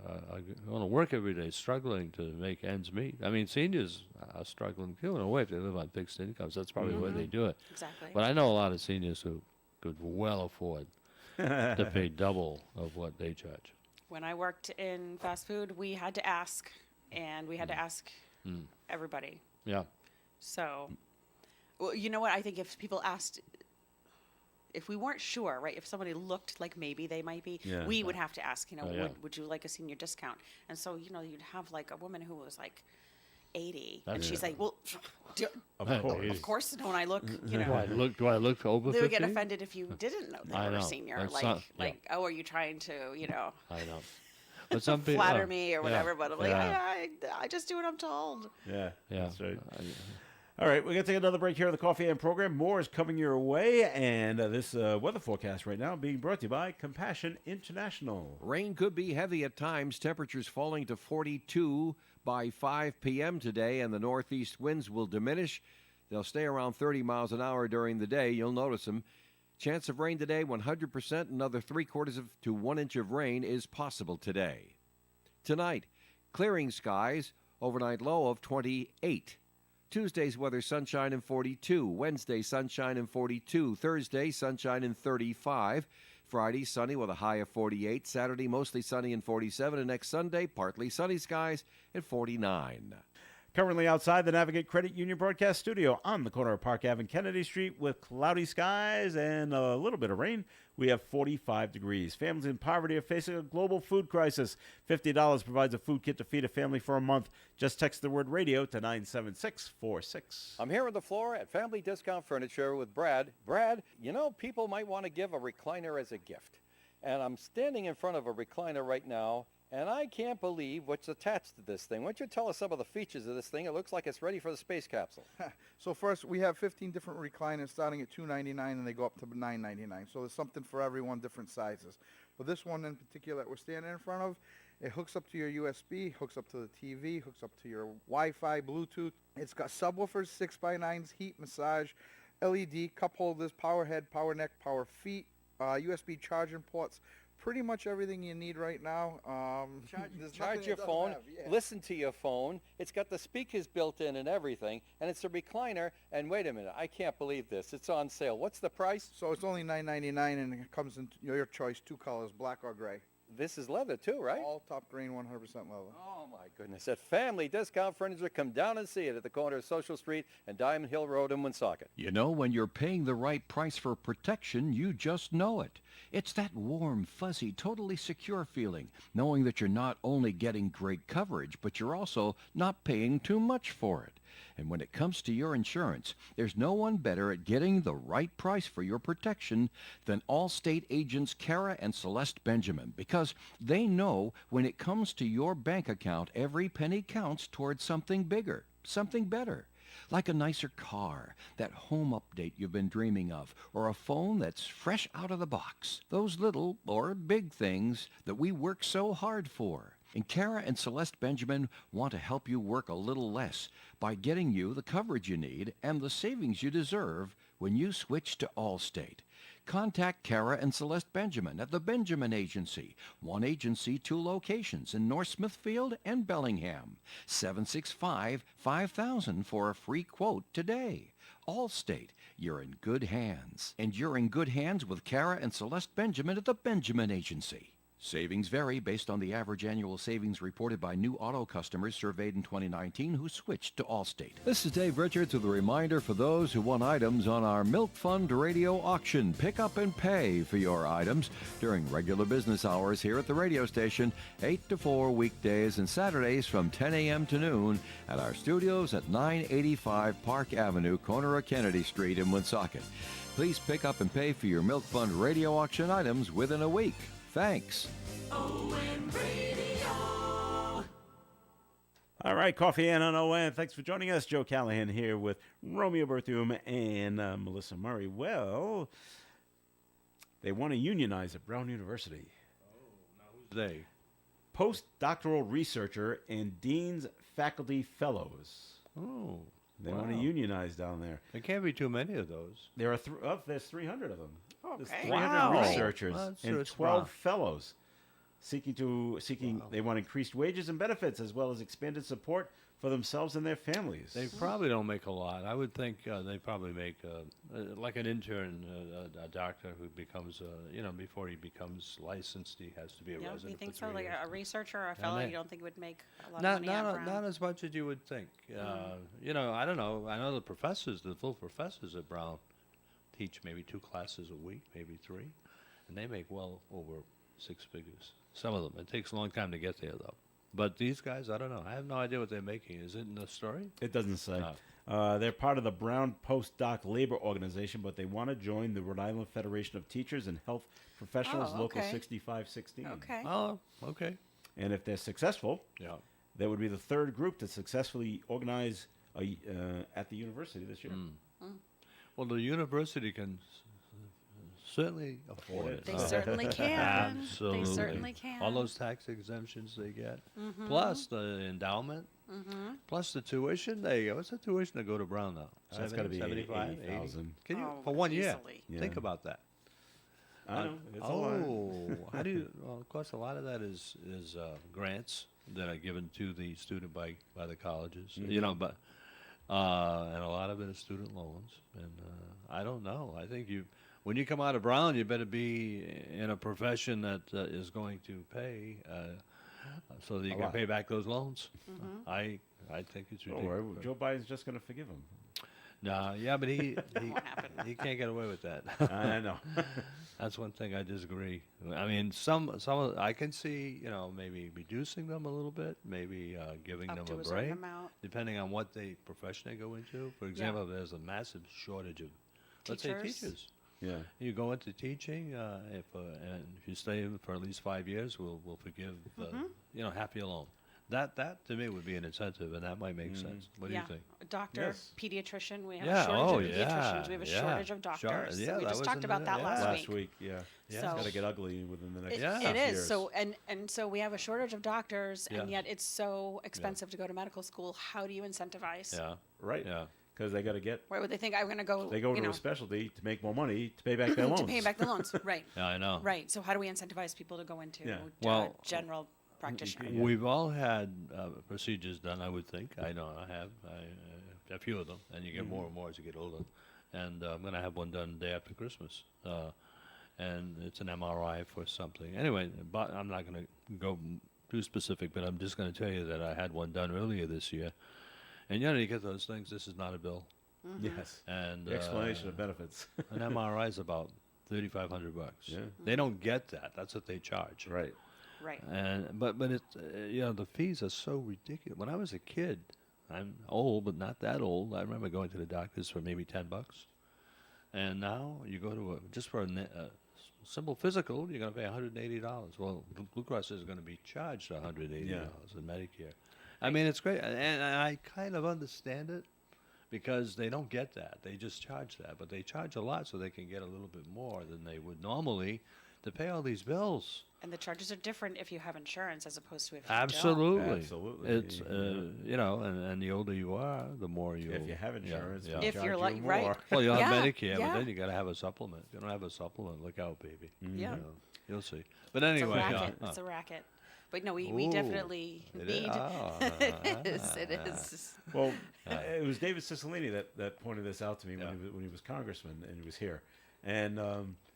going to work every day, struggling to make ends meet? I mean, seniors are struggling too in a way if they live on fixed incomes. That's probably the way they do it. Exactly. But I know a lot of seniors who could well afford to pay double of what they charge. When I worked in fast food, we had to ask, and we had to ask everybody. Yeah. So, well, you know what? I think if people asked, if we weren't sure, right? If somebody looked like maybe they might be, Yeah. we would have to ask, you know, Oh, yeah. would you like a senior discount? And so, you know, you'd have like a woman who was like 80, and That's- she's like, well, Of Hey, course. of course, don't I look, you Do I know. look over 50? They would get offended if you didn't know they I were a know. senior. That's Like, not- yeah. oh, are you trying to, you know, I know. But some people flatter me or whatever? But I'm like, yeah. I just do what I'm told. Yeah, Yeah. that's right. All right, we're going to take another break here on the Coffee and Program. More is coming your way, and this weather forecast right now being brought to you by Compassion International. Rain could be heavy at times, temperatures falling to 42 by 5 p.m. today, and the northeast winds will diminish. They'll stay around 30 miles an hour during the day. You'll notice them. Chance of rain today, 100%. Another 3/4 to 1 inch of rain is possible today. Tonight, clearing skies, overnight low of 28. Tuesday's weather, sunshine and 42. Wednesday, sunshine and 42. Thursday, sunshine and 35. Friday, sunny with a high of 48. Saturday, mostly sunny and 47. And next Sunday, partly sunny skies and 49. Currently outside the Navigate Credit Union broadcast studio on the corner of Park Ave and Kennedy Street with cloudy skies and a little bit of rain. We have 45 degrees. Families in poverty are facing a global food crisis. $50 provides a food kit to feed a family for a month. Just text the word radio to 97646. I'm here on the floor at Family Discount Furniture with Brad. Brad, you know, people might want to give a recliner as a gift. And I'm standing in front of a recliner right now, and I can't believe what's attached to this thing. Why don't you tell us some of the features of this thing? It looks like it's ready for the space capsule. So first, we have 15 different recliners starting at $299, and they go up to $999. So there's something for everyone, different sizes. But this one in particular that we're standing in front of, it hooks up to your USB, hooks up to the TV, hooks up to your Wi-Fi, Bluetooth. It's got subwoofers, 6x9s, heat, massage, LED, cup holders, power head, power neck, power feet, USB charging ports. Pretty much everything you need right now. There's Charge nothing your it doesn't phone, have, yeah. listen to your phone. It's got the speakers built in and everything, and it's a recliner. And wait a minute, I can't believe this. It's on sale. What's the price? So it's only $9.99, and it comes in your choice, 2 colors, black or gray. This is leather too, right? All top green, 100% leather. Oh my goodness. At Family Discount Furniture, come down and see it at the corner of Social Street and Diamond Hill Road in Woonsocket. You know, when you're paying the right price for protection, you just know it. It's that warm, fuzzy, totally secure feeling, knowing that you're not only getting great coverage, but you're also not paying too much for it. And when it comes to your insurance, there's no one better at getting the right price for your protection than Allstate agents Kara and Celeste Benjamin, because they know when it comes to your bank account, every penny counts towards something bigger, something better. Like a nicer car, that home update you've been dreaming of, or a phone that's fresh out of the box. Those little or big things that we work so hard for. And Kara and Celeste Benjamin want to help you work a little less by getting you the coverage you need and the savings you deserve when you switch to Allstate. Contact Kara and Celeste Benjamin at the Benjamin Agency. One agency, 2 locations in North Smithfield and Bellingham. 765-5000 for a free quote today. Allstate, you're in good hands. And you're in good hands with Kara and Celeste Benjamin at the Benjamin Agency. Savings vary based on the average annual savings reported by new auto customers surveyed in 2019 who switched to Allstate. This is Dave Richards with a reminder for those who want items on our Milk Fund radio auction. Pick up and pay for your items during regular business hours here at the radio station, 8 to 4 weekdays and Saturdays from 10 a.m. to noon at our studios at 985 Park Avenue, corner of Kennedy Street in Woonsocket. Please pick up and pay for your Milk Fund radio auction items within a week. Thanks. All right, Coffee and on ON. Thanks for joining us. Joe Callahan here with Romeo Berthium and Melissa Murray. Well, they want to unionize at Brown University. They. Postdoctoral researcher and dean's faculty fellows. Oh. They want to wow. unionize down there. There can't be too many of those. There are there's 300 of them. There's Okay. 300 Wow. researchers That's and a 12 spot. fellows. They want increased wages and benefits as well as expanded support for themselves and their families. They probably don't make a lot. I would think they probably make like an intern, a doctor who becomes, before he becomes licensed, he has to be a Yeah, resident. you think for so? 3 Like years. a researcher or a Yeah, fellow, they- you don't think would make a lot Not of money at Brown? not as much as you would think. I don't know. I know the professors, the full professors at Brown, teach maybe 2 classes a week, maybe 3, and they make well over 6 figures. Some of them. It takes a long time to get there, though. But these guys, I don't know. I have no idea what they're making. Is it in the story? It doesn't say. No. They're part of the Brown Postdoc Labor Organization, but they want to join the Rhode Island Federation of Teachers and Health Professionals, Oh, Local okay. 6516. Okay. Oh, okay. And if they're successful, Yeah. they would be the 3rd group to successfully organize at the university this year. Well, the university can certainly afford it. They certainly can. Absolutely. They certainly can. All those tax exemptions they get, plus the endowment, plus the tuition. What's the tuition to go to Brown now? That's gotta be 75, 80,000. Can you Oh, for 1 year? easily. Think Yeah. about that. I know. It's a lot. Oh, how do you? Well, of course, a lot of that is grants that are given to the student by the colleges. But and a lot of it is student loans. And I don't know. I think when you come out of Brown, you better be in a profession that is going to pay, so that you A can lot. pay back those loans. I think it's Don't ridiculous. worry. Joe Biden's just going to forgive him. No, yeah, but he Won't happen. he can't get away with that. I know. That's one thing I disagree. I mean, some of I can see, maybe reducing them a little bit, maybe giving Up them to a a certain break, amount. depending on what profession they go into. For example, if there's a massive shortage of, let's say, Teachers. teachers. Yeah. You go into teaching, and if you stay in for at least 5 years, we'll forgive, half your loan. That to me would be an incentive, and that might make sense. What do Yeah. you think? A doctor, Yes. pediatrician. We have Yeah, a shortage oh, of yeah, pediatricians. We have a yeah. shortage of Sure, doctors. yeah, we that just was talked in about the- that yeah. last Last week. week, yeah. Yeah. It's So- got to get ugly within the next It, Yeah. half it is. years. So and so we have a shortage of doctors, and Yeah. yet it's so expensive to go to medical school. How do you incentivize? Yeah, Right. yeah. Because they got to get, Why would they think I'm going to go? they go you to know, a specialty to make more money to pay back their loans. to pay back the loans? Right. Yeah, I know. Right. So how do we incentivize people to go into Yeah. Well, general practitioner? Yeah. We've all had procedures done, I would think. I know I have. A few of them, and you get more and more as you get older. And I'm going to have one done the day after Christmas. And it's an MRI for something. Anyway, but I'm not going to go too specific, but I'm just going to tell you that I had one done earlier this year. And you get those things. This is not a bill. Yes. And The explanation of benefits. an MRI is about $3,500. Yeah. They don't get that. That's what they charge. Right. Right. And but it's the fees are so ridiculous. When I was a kid, I'm old but not that old. I remember going to the doctors for maybe $10, and now you go to just for a simple physical, you're going to pay $180. Well, Blue Cross is going to be charged $180 in Medicare. I mean, it's great, and I kind of understand it because they don't get that. They just charge that, but they charge a lot so they can get a little bit more than they would normally to pay all these bills. And the charges are different if you have insurance as opposed to if you don't. Absolutely. Absolutely. It's Yeah. and the older you are, the more you. If you have insurance, yeah. they If charge you're you like- more. right. Well, you'll have Yeah, Medicare, yeah. but then you got to have a supplement. If you don't have a supplement, look out, baby. Yeah. You know, you'll see. But It's anyway, a racket. It's a racket. But no, we Ooh, definitely it need. is. It is. It is. Well, it was David Cicilline that pointed this out to me Yeah. when he was congressman and he was here, and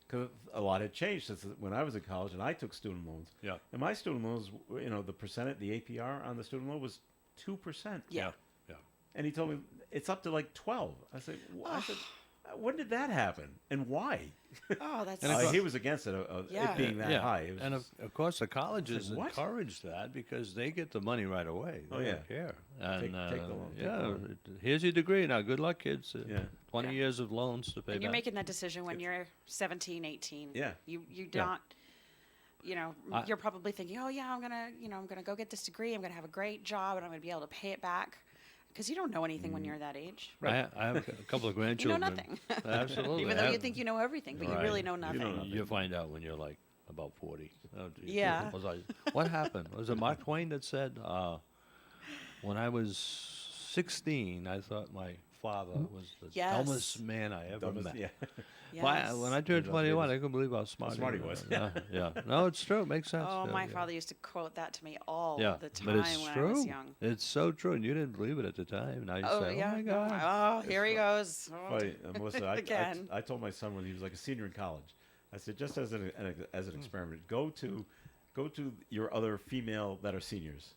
because a lot had changed since when I was in college and I took student loans. Yeah. And my student loans, the percentage, the APR on the student loan was 2%. Yeah. Yeah. And he told me it's up to like 12. I said, when did that happen and why? Oh, that's. He was against it, Yeah. it being that Yeah. high. It was And just- of course, the colleges what? encourage that because they get the money right away. They Oh, yeah. don't care. And Take the loan, take the yeah, loan. here's your degree. Now, good luck, kids. Yeah. 20 Yeah. years of loans to pay And you're back. making that decision when you're 17, 18. Yeah. You Yeah. don't. I- You're probably thinking, oh yeah, I'm gonna go get this degree. I'm gonna have a great job, and I'm gonna be able to pay it back. Because you don't know anything when you're that age. I have a couple of You know grandchildren. nothing. Absolutely. Even though you think you know everything, but you Right. really know nothing. You find out when you're like about 40. Oh, geez. Yeah. What happened? Was it Mark Twain that said, when I was 16, I thought my father was the Yes. dumbest man I ever Dumbest- met. yeah. Yes. When I turned Those 21, days. I couldn't believe how smart, smart he was. Yeah, yeah. No, it's true. It makes sense. Oh, Yeah, my yeah. father used to quote that to me all Yeah, the time but it's when true. I was young. It's so true, and you didn't believe it at the time. Now you Oh, say, yeah. "Oh my no, God!" Oh, here he goes. Oh, Funny, Melissa, Again. I told my son when he was like a senior in college, I said, just as an experiment, go to your other female that are seniors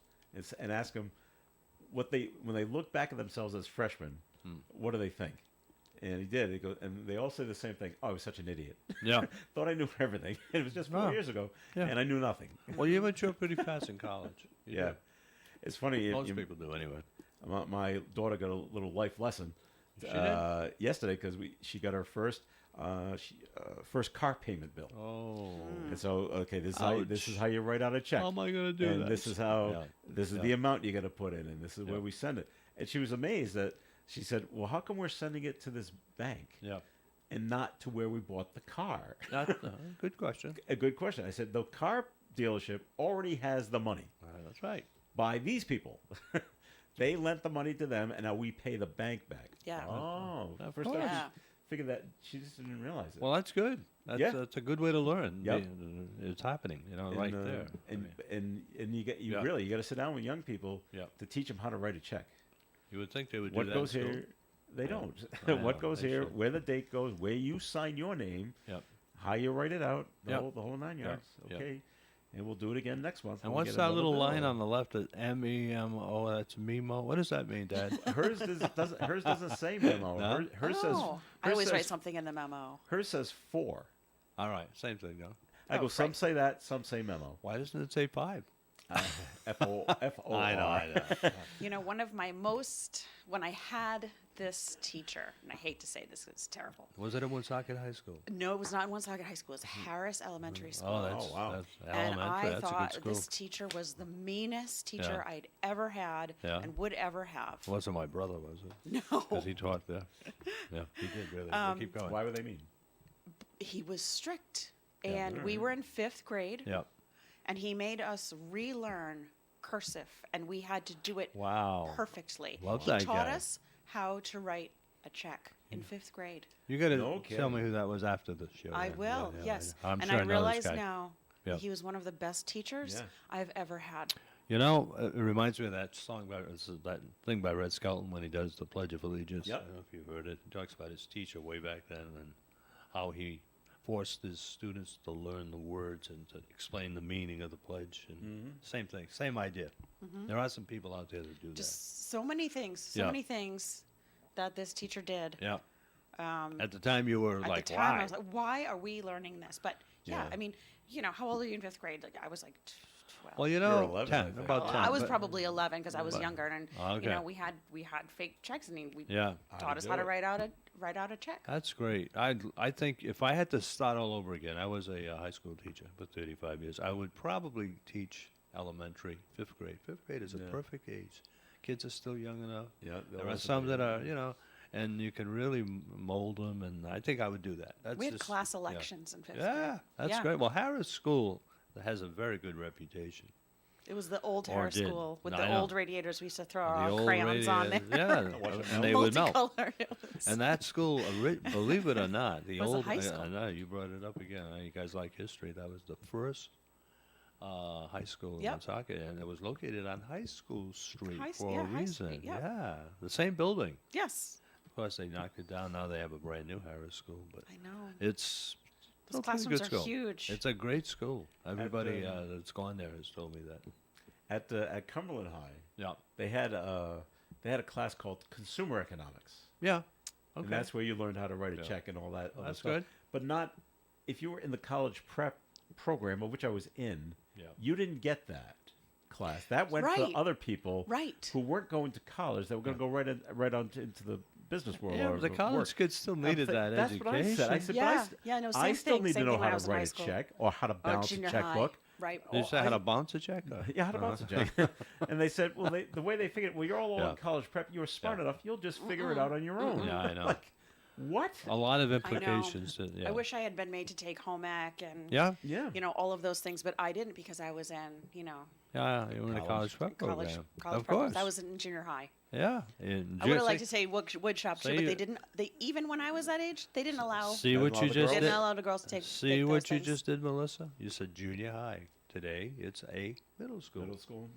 and ask them when they look back at themselves as freshmen, what do they think? And he did. He goes, and they all say the same thing. Oh, I was such an idiot. Yeah. Thought I knew everything. It was just 4 Oh, years ago, yeah. and I knew nothing. Well, you mature pretty fast in college. You Yeah. do. It's funny. Most people do anyway. My daughter got a little life lesson yesterday because she got her first car payment bill. Oh. And so, okay, this Ouch. is how you write out a check. How am I going to do and that? this is how Yeah. this is the amount you got to put in, and this is where we send it. And she was amazed that she said, "Well, how come we're sending it to this bank Yeah. and not to where we bought the car?" Good question. A good question. I said, "The car dealership already has the money That's right. by these people." They lent the money to them, and now we pay the bank back. Yeah. Oh, Of first time course. Yeah. I figured that she just didn't realize it. Well, that's good. That's a good way to learn. Yep. It's happening, And, right there. I And mean, and you Yeah. really got to sit down with young people Yeah. to teach them how to write a check. you would think they would do What that. goes in school. here, they don't. I What know, goes they here, should. where the date goes, where you sign your name, Yep. how you write it out, the Yep. whole 9 Yep. yards. Yep. Okay, and we'll do it again next month. And when we what's get that another little bill. line on the left? MEMO. That's MeMo. What does that mean, Dad? Hers doesn't say memo. No? Hers says. Oh, I hers always says- write something in the memo. Hers says 4. All right, same thing, though. I go. Oh, Some right. say that. Some say memo. Why doesn't it say 5? F-O-R. I know. You know, one of my when I had this teacher, and I hate to say this, it's terrible. Was it at Woonsocket High School? No, it was not in Woonsocket High School. It was Harris Elementary School. Oh, that's, wow. that's and elementary. I That's a good thought school. this teacher was the meanest teacher Yeah. I'd ever had Yeah. and would ever have. It wasn't my brother, was it? No, Because he taught there. Yeah, he did really. But keep going. Why would they mean? he was strict. Yeah. And we were in 5th grade, Yeah. and he made us relearn cursive, and we had to do it Wow. perfectly. Love he that taught guy. us how to write a check in 5th grade. You got to No tell me kidding. who that was after the show. I then. will, Yeah, yes. I'm and sure I know this realize guy. now Yeah. he was one of the best teachers Yeah. I've ever had. You know, it reminds me of that song by that thing by Red Skelton when he does the Pledge of Allegiance. Yep. I don't know if you've heard it. He talks about his teacher way back then and how he forced his students to learn the words and to explain the meaning of the pledge. And same thing, same idea. There are some people out there that do Just so many things, Yeah. many things that this teacher did. that. Yeah. At the time, you were At like, the time, why? I was like, why are we learning this? But yeah, Yeah. I mean, you know, how old are you in 5th grade? Like, I was like 12. Well, you You're know, 11, I 10, think. about 10. I was but- probably 11 because I was but- younger, and Okay. you know, we had fake checks, and we Yeah. taught us do how to it. write out a check. That's great. I think if I had to start all over again, I was a high school teacher for 35 years. I would probably teach elementary, 5th grade. 5th grade is a Yeah. perfect age. Kids are still young enough. Yeah, There are some that are, you know, and you can really mold them, and I think I would do that. That's We had just- class yeah. elections in 5th Yeah, grade. that's Yeah. great. Well, Harris School has a very good reputation. It was the old Or Harris did. School with I the know. old radiators. We used to throw The our old crayons on there. radiators, Yeah, and they would melt. Multicolored. It was- And that school, believe it or not, the Was a old high I school. know you brought it up again. I know you guys like history. That was the first high school in Yep. Woonsocket, and it was located on High School Street High s- for yeah, a High reason. Street, yep. Yeah, the same building. Yes, Of course, they knocked it down. Now they have a brand new Harris School, but I know. it's Those a pretty classrooms good are school. huge. It's a great school. Everybody the- that's gone there has told me that. At Cumberland High, Yeah, they had a class called Consumer Economics. yeah. Okay. And that's where you learned how to write a Yeah. check and all that. Other That's stuff. good. But not if you were in the college prep program, of which I was in. Yeah. You didn't get that class. That went Right. for other people Right. who weren't going to college. They were going to go right on into the business world. Yeah, or but the work. college kids still needed that That's education. what I said. I said, Yeah, but I, yeah, no, I same still thing, need same to know thing when how I was to in high write a school. check or how to balance a junior high. checkbook. Right. Did you say how to bounce a check? Or? Yeah, how to balance a check. And they said, well, the way they figured, well, you're all Yeah. in college prep. You're smart Yeah. enough. You'll just figure it out on your own. Yeah, I know. Like, what? A lot of I know. implications. Yeah. I wish I had been made to take home ec and Yeah, Yeah. you know, all of those things, but I didn't because I was in, you know, yeah. You were in a college prep college program. college Of programs. course. I was in junior high. Yeah. In I would have Jersey. liked to say wood shop too, Say but you- they didn't. They even when I was that age, they didn't allow. See Doesn't what allow you the just girls? Didn't did. allow the girls to take. See take what those you things. just did, Melissa? You said junior high. Today it's a middle school. Middle school.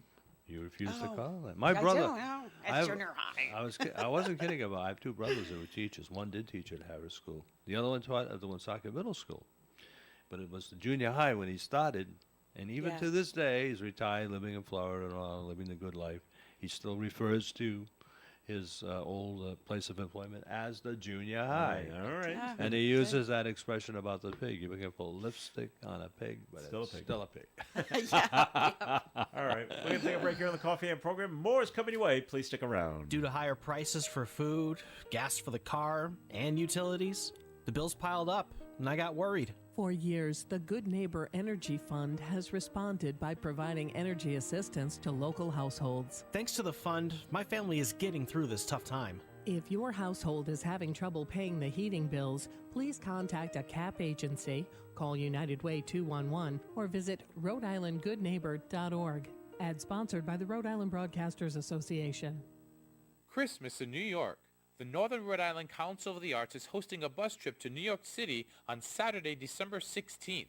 You refuse to Oh, call it. My I brother. do, yeah. It's I have- junior high. I wasn't kidding about. I have two brothers that were teachers. One did teach at Harris School. The other one taught at the Woonsocket Middle School. But it was the junior high when he started, and even to Yes. this day, he's retired, living in Florida, and all, living the good life. He still refers to his old place of employment as the junior high. All right. Yeah. And he uses that expression about the pig. You can put lipstick on a pig, but Still a it's pig. still a pig. All right. We're going to take a break here on the Coffee and program. More is coming your way. Please stick around. Due to higher prices for food, gas for the car, and utilities, the bills piled up, and I got worried. For years, the Good Neighbor Energy Fund has responded by providing energy assistance to local households. Thanks to the fund, my family is getting through this tough time. If your household is having trouble paying the heating bills, please contact a CAP agency, call United Way 211, or visit Rhode-IslandGoodNeighbor.org. Ad sponsored by the Rhode Island Broadcasters Association. Christmas in New York. The Northern Rhode Island Council of the Arts is hosting a bus trip to New York City on Saturday, December 16th.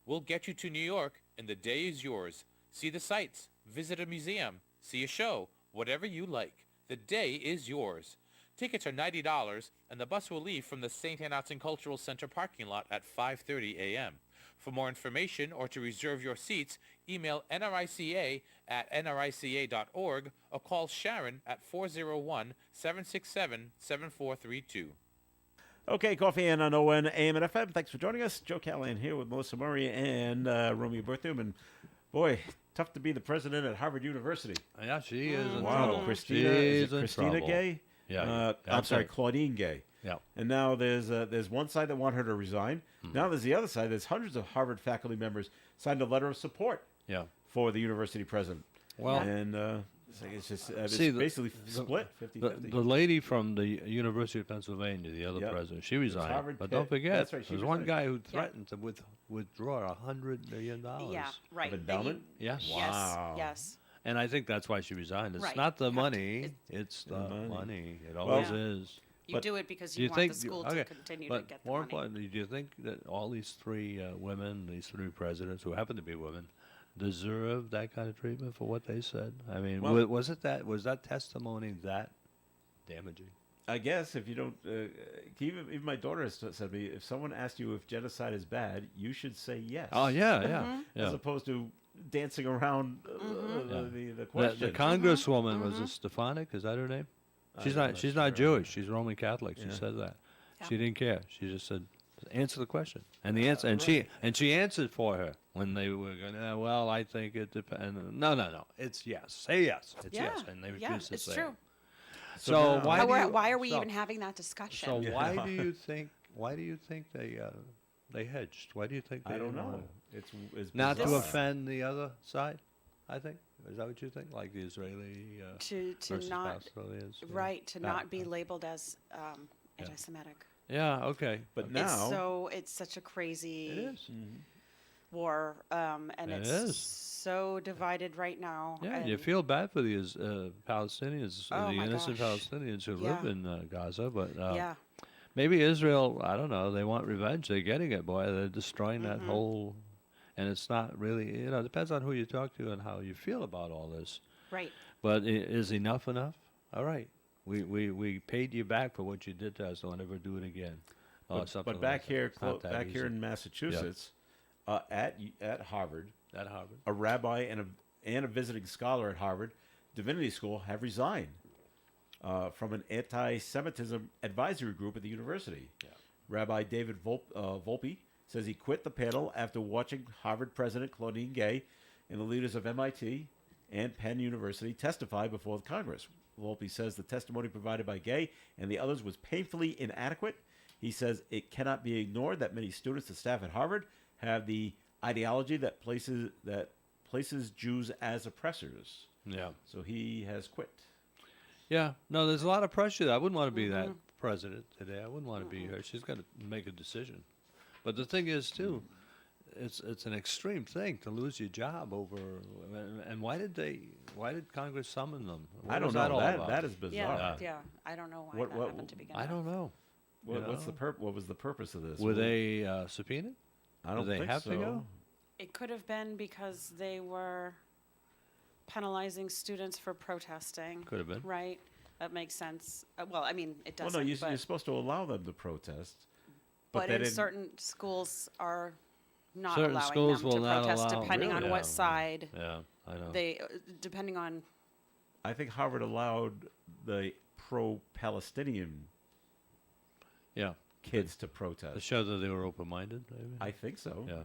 We'll get you to New York, and the day is yours. See the sights, visit a museum, see a show, whatever you like. The day is yours. Tickets are $90, and the bus will leave from the St. Anne Arts and Cultural Center parking lot at 5:30 a.m. For more information or to reserve your seats, email nrica@nrica.org or call Sharon at 401-767-7432. Okay, Coffee and on ON AM and FM. Thanks for joining us. Joe Callahan here with Melissa Murray and Romeo Berthum. And boy, tough to be the president at Harvard University. Yeah, she is in Wow, trouble. Christina, is She's it in Christina trouble. Gay? Yeah, I'm that's sorry, it. Claudine Gay. Yeah. And now there's one side that want her to resign. Now there's the other side. There's hundreds of Harvard faculty members signed a letter of support Yeah. for the university president. Well, And it's just it's See, basically split 50-50. The lady from the University of Pennsylvania, the other Yep. president, she resigned. Harvard But Pitt. don't forget, That's right, she there's one resigned. guy who threatened to withdraw $100 million. Yeah, right. Of endowment? Yes. Wow. Yes. And I think that's why she resigned. It's Right. not the You have to- money, it's the money. money. It always is. You But do it because Do you you want think the school okay, to continue but to get the more money. importantly, do you think that all these three women, these three presidents who happen to be women, deserve that kind of treatment for what they said? I mean, Well- was that testimony that damaging? I guess if you don't, even my daughter has said to me, if someone asked you if genocide is bad, you should say yes. Oh yeah, yeah, yeah. As opposed to dancing around the The question. congresswoman was it Stefanik? Is that her name? She's I'm not. not She's not sure. Jewish. She's Roman Catholic. She Yeah. said that. Yeah. She didn't care. She just said, "Answer the question." And the answer, and she answered for her when they were going. Well, I think it depends. No. It's yes. Say yes. It's Yeah. yes. And they Yeah, refused to it's say. true. It. So now- why? But do you, why are we so- even having that discussion? So why Yeah. do you think? Why do you think they hedged? Why do you think they? I don't know. It's Not to bizarre. offend the other side. I think. Is that what you think? Like the Israeli to versus not Palestinians? Yeah. right to That- not be labeled as anti-Semitic. Yeah. Okay. But now It's such a crazy It is. war, and It it's is. so divided right now. Yeah, and you feel bad for the Palestinians, Oh, the my innocent gosh. Palestinians who Yeah. live in Gaza, but yeah, maybe Israel, I don't know, they want revenge. They're getting it, boy. They're destroying that Mm-hmm. whole, and it's not really, it depends on who you talk to and how you feel about all this. right. But is enough enough? All right. We paid you back for what you did to us. Don't ever do it again. Or something but back like that. here, It's not that back here easy. in Massachusetts, at Harvard, At Harvard. a rabbi and a visiting scholar at Harvard Divinity School have resigned from an anti-Semitism advisory group at the university. Yeah. Rabbi David Volpe says he quit the panel after watching Harvard President Claudine Gay and the leaders of MIT and Penn University testify before the Congress. Volpe says the testimony provided by Gay and the others was painfully inadequate. He says it cannot be ignored that many students and staff at Harvard have the ideology that places Jews as oppressors. Yeah. So he has quit. Yeah, no, there's a lot of pressure. I wouldn't want to be that president today. I wouldn't want to be her. She's got to make a decision. But the thing is, too, it's an extreme thing to lose your job over. And why did Congress summon them? What I don't was know. that all about? That is bizarre. Yeah. I don't know why What- that what- happened to begin I with. don't know. What's the what was the purpose of this? Were they subpoenaed? I don't Do they think have so. to go? It could have been because they were penalizing students for protesting. Could have been. Right? That makes sense. Well, I mean, it Well, doesn't. no, but you're supposed to allow them to protest. but they in didn't- certain schools are not Certain allowing schools them to will not protest, allow- depending Really? on Yeah. what side Yeah, I know. they, depending on. I think Harvard allowed the pro-Palestinian Yeah. kids to To protest. show that they were open-minded, maybe. I think so. Yeah.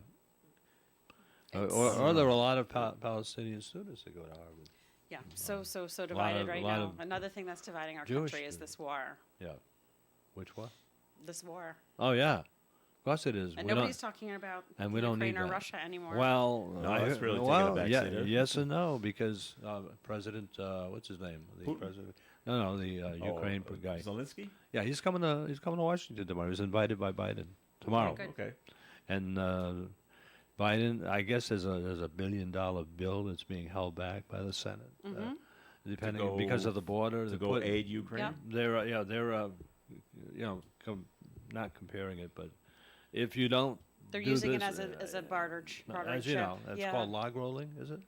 Or there are a lot of Palestinian students that go to Harvard. Yeah, so divided right lot now. of Another thing that's dividing our Jewish country is this war. Yeah. Which one? This war. Oh yeah, of course it is. And We don't- nobody's talking about and we don't Ukraine need or that. Russia anymore. Well, No, that's really taking a well, back yeah, seat, huh? yes and no, because President, what's his name? The Putin? president? No, the Ukraine guy. Zelensky? Yeah, he's coming to Washington tomorrow. He's invited by Biden tomorrow. good. Okay. And Biden, I guess, there's a $1 billion bill that's being held back by the Senate, depending because of the border. To They're go putting- aid Ukraine? Yep. They're not comparing it, but if you don't, They're do using it this, as a barter as you chip. know, that's yeah. called log rolling, is it?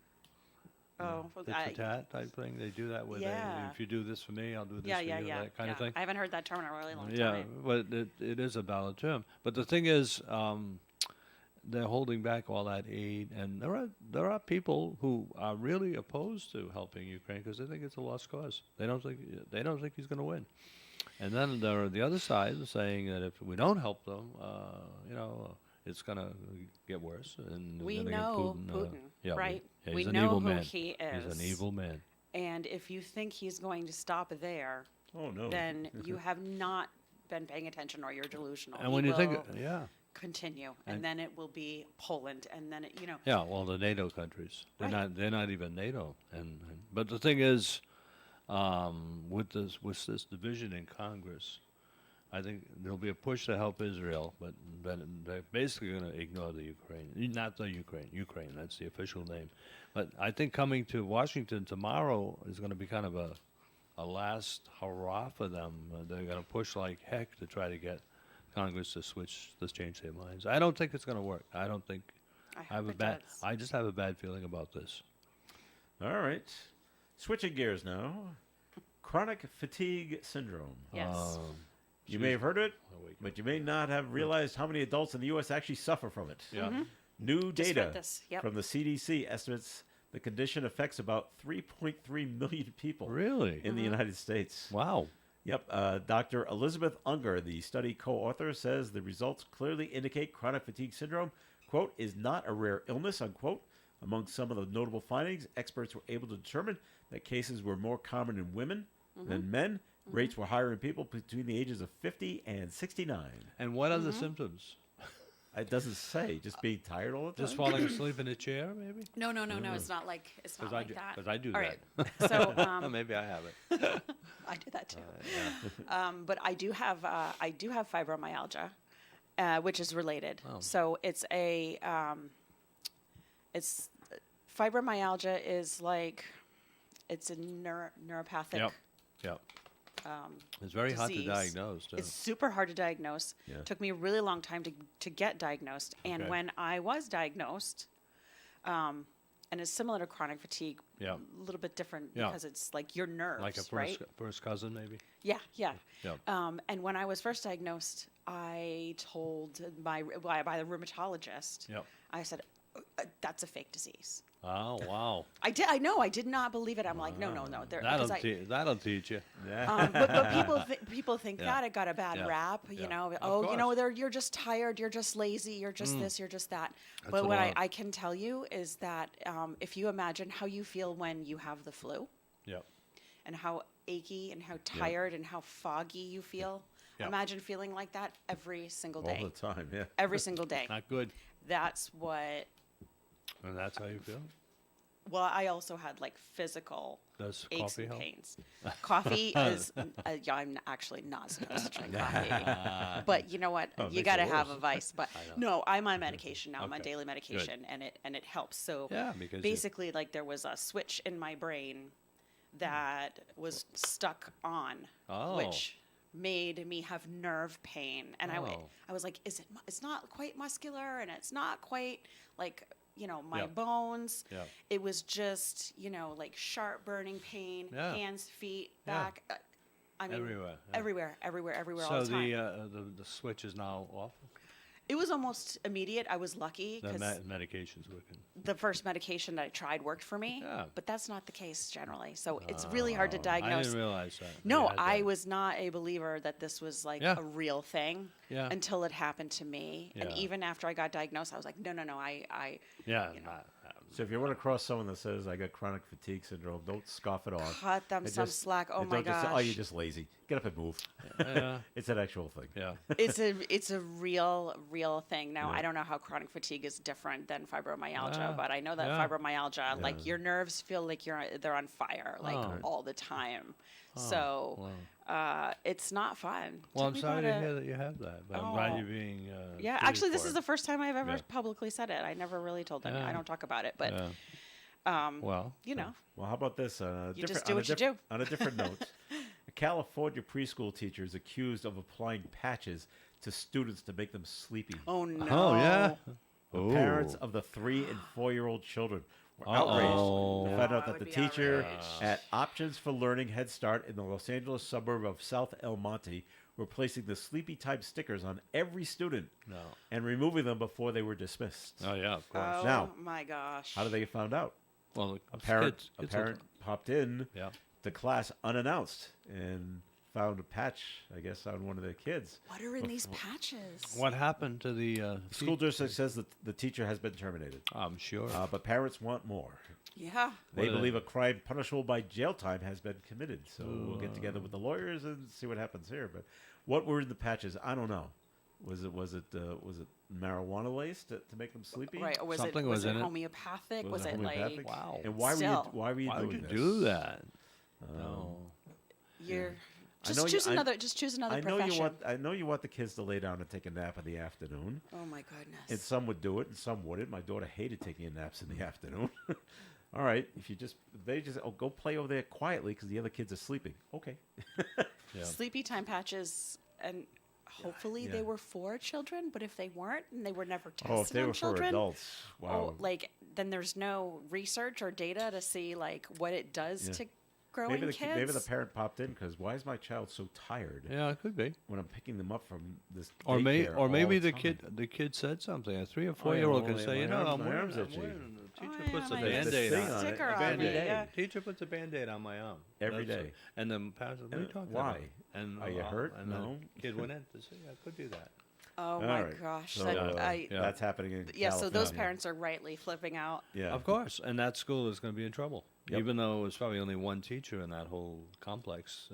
Oh, well, Tit for tat type thing. They do that with Yeah. if you do this for me, I'll do this yeah, for yeah, you, yeah. that kind yeah. of thing. I haven't heard that term in a really long Yeah, time. but it is a valid term. But the thing is, they're holding back all that aid, and there are people who are really opposed to helping Ukraine because they think it's a lost cause. They don't think he's going to win. And then there are the other side saying that if we don't help them, it's going to get worse. And We we're gonna get know Putin, yeah, right? yeah, We he's an know evil who man. he He's is. an evil man. And if you think he's going to stop there, Oh, no. then you have not been paying attention or you're delusional. And He when you think, will yeah. continue, and then it will be Poland, and then Yeah, well, the NATO countries, they're Right. not even NATO, but the thing is, with this division in Congress, I think there'll be a push to help Israel, but then they're basically going to ignore the Ukraine, not the Ukraine, that's the official name. But I think coming to Washington tomorrow is going to be kind of a last hurrah for them. They're going to push like heck to try to get Congress to change their minds. I don't think it's going to work. I don't think. I hope it bad. does. I just have a bad feeling about this. All right. Switching gears now. Chronic fatigue syndrome. Yes. You may have heard it, I'll wake but you may not have realized how many adults in the U.S. actually suffer from it. Yeah. New Just read data this. Yep. from the CDC estimates the condition affects about 3.3 million people Really? in the United States. Wow. Yep. Dr. Elizabeth Unger, the study co-author, says the results clearly indicate chronic fatigue syndrome, quote, is not a rare illness, unquote. Among some of the notable findings, experts were able to determine that cases were more common in women than men. Rates were higher in people between the ages of 50 and 69. And what are the symptoms? It doesn't say. Just being tired all the time. Just falling asleep in a chair, maybe? No. It's not like that. Because I do All that. right. So Maybe I have it. I do that too. But I do have fibromyalgia, which is related. Oh. So it's fibromyalgia is like it's a neuropathic. Yep. Yep. It's very hard to disease. diagnose, too. It's super hard to diagnose. Yeah. Took me a really long time to get diagnosed. And Okay. when I was diagnosed, and it's similar to chronic fatigue, Yeah. a little bit different Yeah. because it's like your nerves, Like a right? first cousin, maybe? Yeah, yeah. Yep. And when I was first diagnosed, I told by the rheumatologist, Yep. I said, that's a fake disease. Oh, wow. I did not believe it. I'm like, no. That'll teach you. But people think Yeah. that it got a bad Yeah. rap. Yeah. You know, Of you're just tired, you're just lazy, you're just this, you're just that. That's But a what lot. I can tell you is that if you imagine how you feel when you have the flu Yep. and how achy and how tired and how foggy you feel, Yeah. imagine feeling like that every single all day. the time, yeah. Every single day. Not good. That's what. And that's how you feel? Well, I also had like physical Does aches coffee and help? pains. Coffee is, yeah, I'm actually not supposed to drink coffee. But you know what? Oh, it You makes got to it have a worse. vice. But no, I'm on medication now. I'm on Okay. daily medication, and it helps. So Yeah, because you- basically, like there was a switch in my brain that was stuck on, Oh. which made me have nerve pain. And Oh. I was like, it's not quite muscular, and it's not quite like, my Yeah. bones. Yeah. It was just, like sharp burning pain, Yeah. hands, feet, Yeah. back. I mean, Everywhere, yeah. everywhere, So all the time. the switch is now off. It was almost immediate. I was lucky The because medication's working. the first medication that I tried worked for me, Yeah. but that's not the case generally. So it's really hard to I diagnose. didn't realize that. No, You had I that. was not a believer that this was like Yeah. a real thing Yeah. until it happened to me. And Yeah. even after I got diagnosed, I was like, no, I Yeah. So if you run across someone that says I got chronic fatigue syndrome, don't scoff it off. cut them And some just- slack. Oh and my don't just say, oh, gosh. you're just lazy. Get up and move. Yeah. It's an actual thing. Yeah. It's a real thing. Now Yeah. I don't know how chronic fatigue is different than fibromyalgia, Yeah. but I know that Yeah. fibromyalgia, like your nerves feel like they're on fire, like Oh. all the time. So it's not fun. Well, I'm Took me sorry to about hear that you have that, but I'm glad Oh. you're being. Yeah, treated actually, this for is it. the first time I've ever Yeah. publicly said it. I never really told them. Yeah. I don't talk about it, but Yeah. Well. you know, Well, how about this? You just do what you do. On a different note, a California preschool teacher is accused of applying patches to students to make them sleepy. oh no. Oh yeah. The parents of the 3 and 4-year-old children were Uh-oh. outraged to find out I that would the be teacher outraged. at Options for Learning Head Start in the Los Angeles suburb of South El Monte were placing the sleepy time stickers on every student No. and removing them before they were dismissed. Oh yeah, of course. Oh Now, my gosh. How did they get found out? Well, A parent kids popped in Yeah. to class unannounced and found a patch, I guess, on one of their kids. What are in these patches? What happened to the The school district says that the teacher has been terminated, I'm sure. but parents want more. Yeah. They What are believe they- a crime punishable by jail time has been committed. So we'll get together with the lawyers and see what happens here. But what were in the patches? I don't know. Was it marijuana laced to make them sleepy? Right. Or was Something it was in it. homeopathic? Was it homeopathic? like Wow. And why Still. were you Why doing would you this? do that? No. you're I just know choose you- I- another just choose another I know profession. I know you want the kids to lay down and take a nap in the afternoon. Oh my goodness. And some would do it, and some wouldn't. My daughter hated taking naps in the afternoon. All right, they just go play over there quietly because the other kids are sleeping. Okay. Yeah. Sleepy time patches, and hopefully yeah. they were for children. But if they weren't, and they were never tested Oh, if they on were children, for adults, wow. then there's no research or data to see like what it does Yeah. to growing maybe kids. maybe the parent popped in because why is my child so tired Yeah, it could be. when I'm picking them up from this Or daycare all maybe the time? kid said something. A 3 or Oh, 4-year-old yeah, can well, say, my you know, arms- I'm my wearing, arms I'm itchy. wearing. The teacher yeah, puts a my Band-Aid thing on on it. it sticker every on it, day. yeah. Teacher puts a Band-Aid on my arm. Every That's- day. And the parents, what are you talking Why? about? And Are you hurt? And No. the kid went in to say, I could do that. Oh All my right. gosh! So, that, Yeah. that's happening in yeah. So those California. parents are rightly flipping out. Yeah. Of course, and that school is going to be in trouble. Yep. Even though it was probably only one teacher in that whole complex,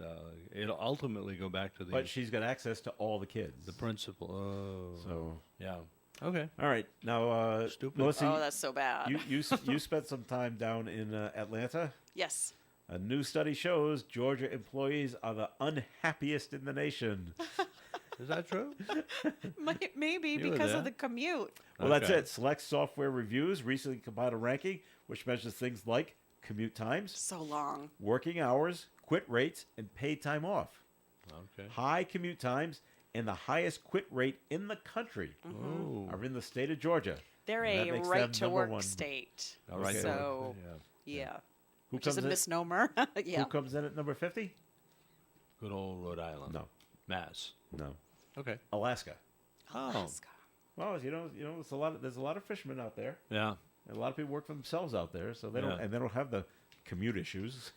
it'll ultimately go back to But she's got access to all the kids. the principal. Oh, So, yeah. Okay. all right. Now, Stupid. Melissa, Oh, that's so bad. you spent some time down in Atlanta. Yes. A new study shows Georgia employees are the unhappiest in the nation. Is that true? Maybe You were because there. of the commute. Well, that's Okay. it. Select Software Reviews recently compiled a ranking which measures things like commute times, So long. working hours, quit rates, and paid time off. Okay. High commute times and the highest quit rate in the country Oh. are in the state of Georgia. They're And that a makes right them to number work one. state. All right. So Yeah. yeah, Who which is comes a in? misnomer. Yeah. Who comes in at number 50? Good old Rhode Island. No, Mass. no. Okay. Alaska. Oh. Alaska. Well, there's a lot of fishermen out there. Yeah. And a lot of people work for themselves out there, so they Yeah. don't have the commute issues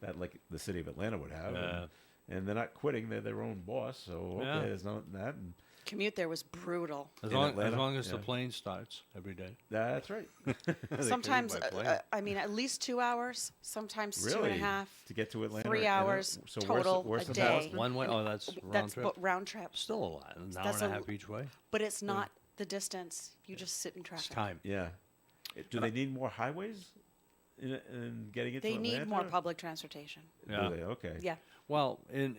that like the city of Atlanta would have. Yeah. And they're not quitting; they're their own boss. So okay, Yeah. there's not that. And Commute there was brutal. As In long, Atlanta? as the Yeah. plane starts every day. that's right. Sometimes, by plane. I mean, at least 2 hours. Sometimes two and a Really? half. To get to Atlanta, 3 hours so total worse a than day. Boston? One way. Oh, that's round That's trip. round trip. Still a lot. An hour That's and a a- half each way. But it's not the distance. You just sit in It's traffic. time. Yeah. Do they need more highways in getting into They Atlanta? need more public transportation. Yeah. Do they? Okay. Yeah. Well, in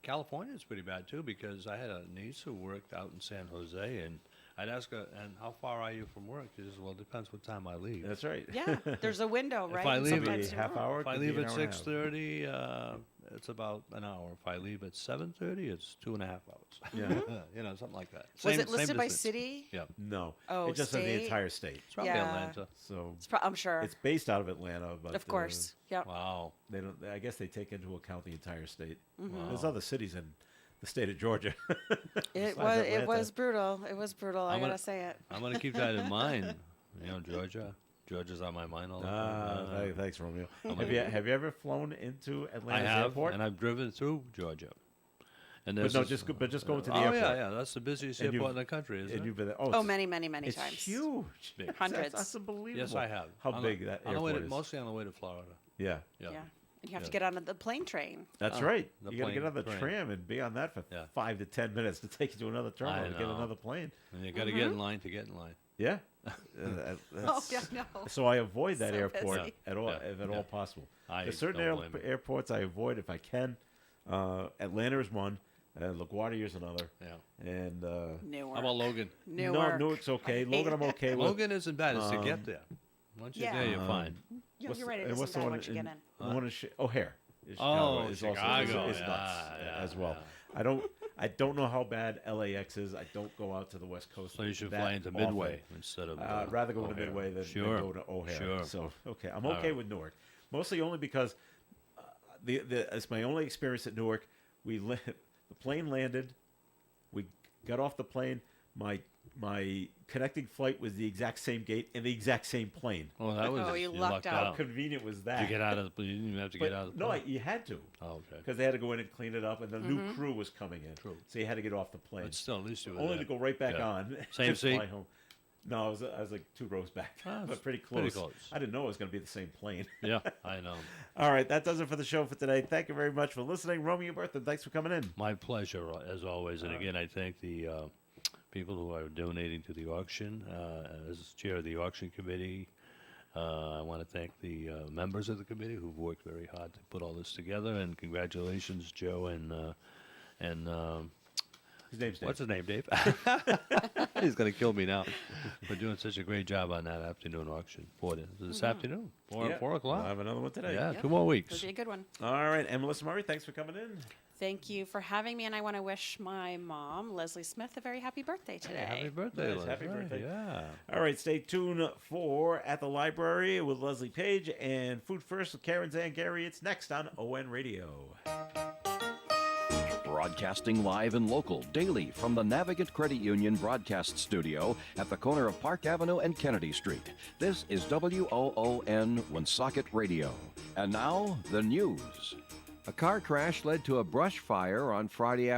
California, it's pretty bad too, because I had a niece who worked out in San Jose, and I'd ask her, "And how far are you from work?" She says, "Well, it depends what time I leave." That's right. Yeah, there's a window, If right? I And leave sometimes a two half more. hour, If I could be leave an at hour and a half. 6:30, it's about an hour. If I leave at 7:30, it's 2.5 hours. Yeah. You know, something like that. Was Same- it listed same by distance. city? Yeah, No. Oh, it just says the state? entire state. it's probably Yeah. Atlanta. So I'm sure. it's based out of Atlanta, but Of course. Yep. Wow. they don't. I guess they take into account the entire state. Mm-hmm. There's other cities in the state of Georgia. It besides was. It Atlanta. was brutal. It was brutal. I I'm gonna- gotta say it. I'm gonna keep that in mind. You know, Georgia. Georgia's on my mind all the time. Thanks, Romeo. Have you ever flown into I Atlanta's have, airport? and I've driven through Georgia. And But there's no, this- just go to the oh airport. yeah, that's the busiest And airport you've- in the country, isn't And it? you've been there. Oh, it's- many, many, many it's times. huge. Big. Hundreds. That's unbelievable. Yes, I have. How On big the- that on the way airport to, is. mostly on the way to Florida. Yeah. Yeah. Yeah. And you have to Yeah. get on the plane train. That's Oh, right. the You got to get plane on the train. tram and be on that for Yeah. 5 to 10 minutes to take you to another terminal to get know. another plane. And you got to get in line to get in line. Yeah. Oh, yeah, no. So I avoid that So airport busy. at all, Yeah. if at all possible. I There's certain don't blame you. airports I avoid if I can. Atlanta is one. LaGuardia is another. Yeah. And Newark. How about Logan? Newark. Newark's okay. I Logan, I'm hate okay with. Logan isn't bad. It's to Um, get there. Once you're yeah. there, you're fine. You're What's right. It and isn't what's the bad one once you get in. The one in O'Hare. Oh, is Chicago, also is yeah, nuts yeah, as well. yeah. I don't know how bad LAX is. I don't go out to the West Coast. So you should that fly into often. Midway instead of. I'd rather go to O'Hare. Midway than Sure. go to O'Hare. Sure. So okay, I'm All okay right. with Newark, mostly only because it's my only experience at Newark. The plane landed, we got off the plane. My connecting flight was the exact same gate and the exact same plane. Oh, that was. Oh, you you lucked out. How convenient was that? Did you get out of the? You didn't even have to But get out of the. no, plane. you had to. Oh, okay. Because they had to go in and clean it up, and the Mm-hmm. new crew was coming in. True. So you had to get off the plane. But still, at least you were Only there. to go right back Yeah. on. Same just seat? fly home. No, I was like 2 rows back, Ah, but it's pretty pretty close. close. I didn't know it was going to be the same plane. Yeah, I know. All right, that does it for the show for today. Thank you very much for listening. Romeo Bertha, thanks for coming in. My pleasure, as always. And again, I thank the people who are donating to the auction. As chair of the auction committee, I want to thank the members of the committee who've worked very hard to put all this together. And congratulations, Joe and His name's Dave. what's his name, Dave? He's going to kill me now for doing such a great job on that afternoon auction. This afternoon, 4 Yeah, o'clock. We'll have another one today. Yeah, Yep. 2 more It'll weeks. be a good one. All right, and Melissa Murray, thanks for coming in. Thank you for having me, and I want to wish my mom, Leslie Smith, a very happy birthday today. Happy birthday, Nice, Les. happy Right, birthday. Yeah. All right, stay tuned for At the Library with Leslie Page and Food First with Karen Zangari. It's next on ON Radio. Broadcasting live and local daily from the Navigant Credit Union broadcast studio at the corner of Park Avenue and Kennedy Street. This is WOON Woonsocket Radio. And now, the news. A car crash led to a brush fire on Friday afternoon.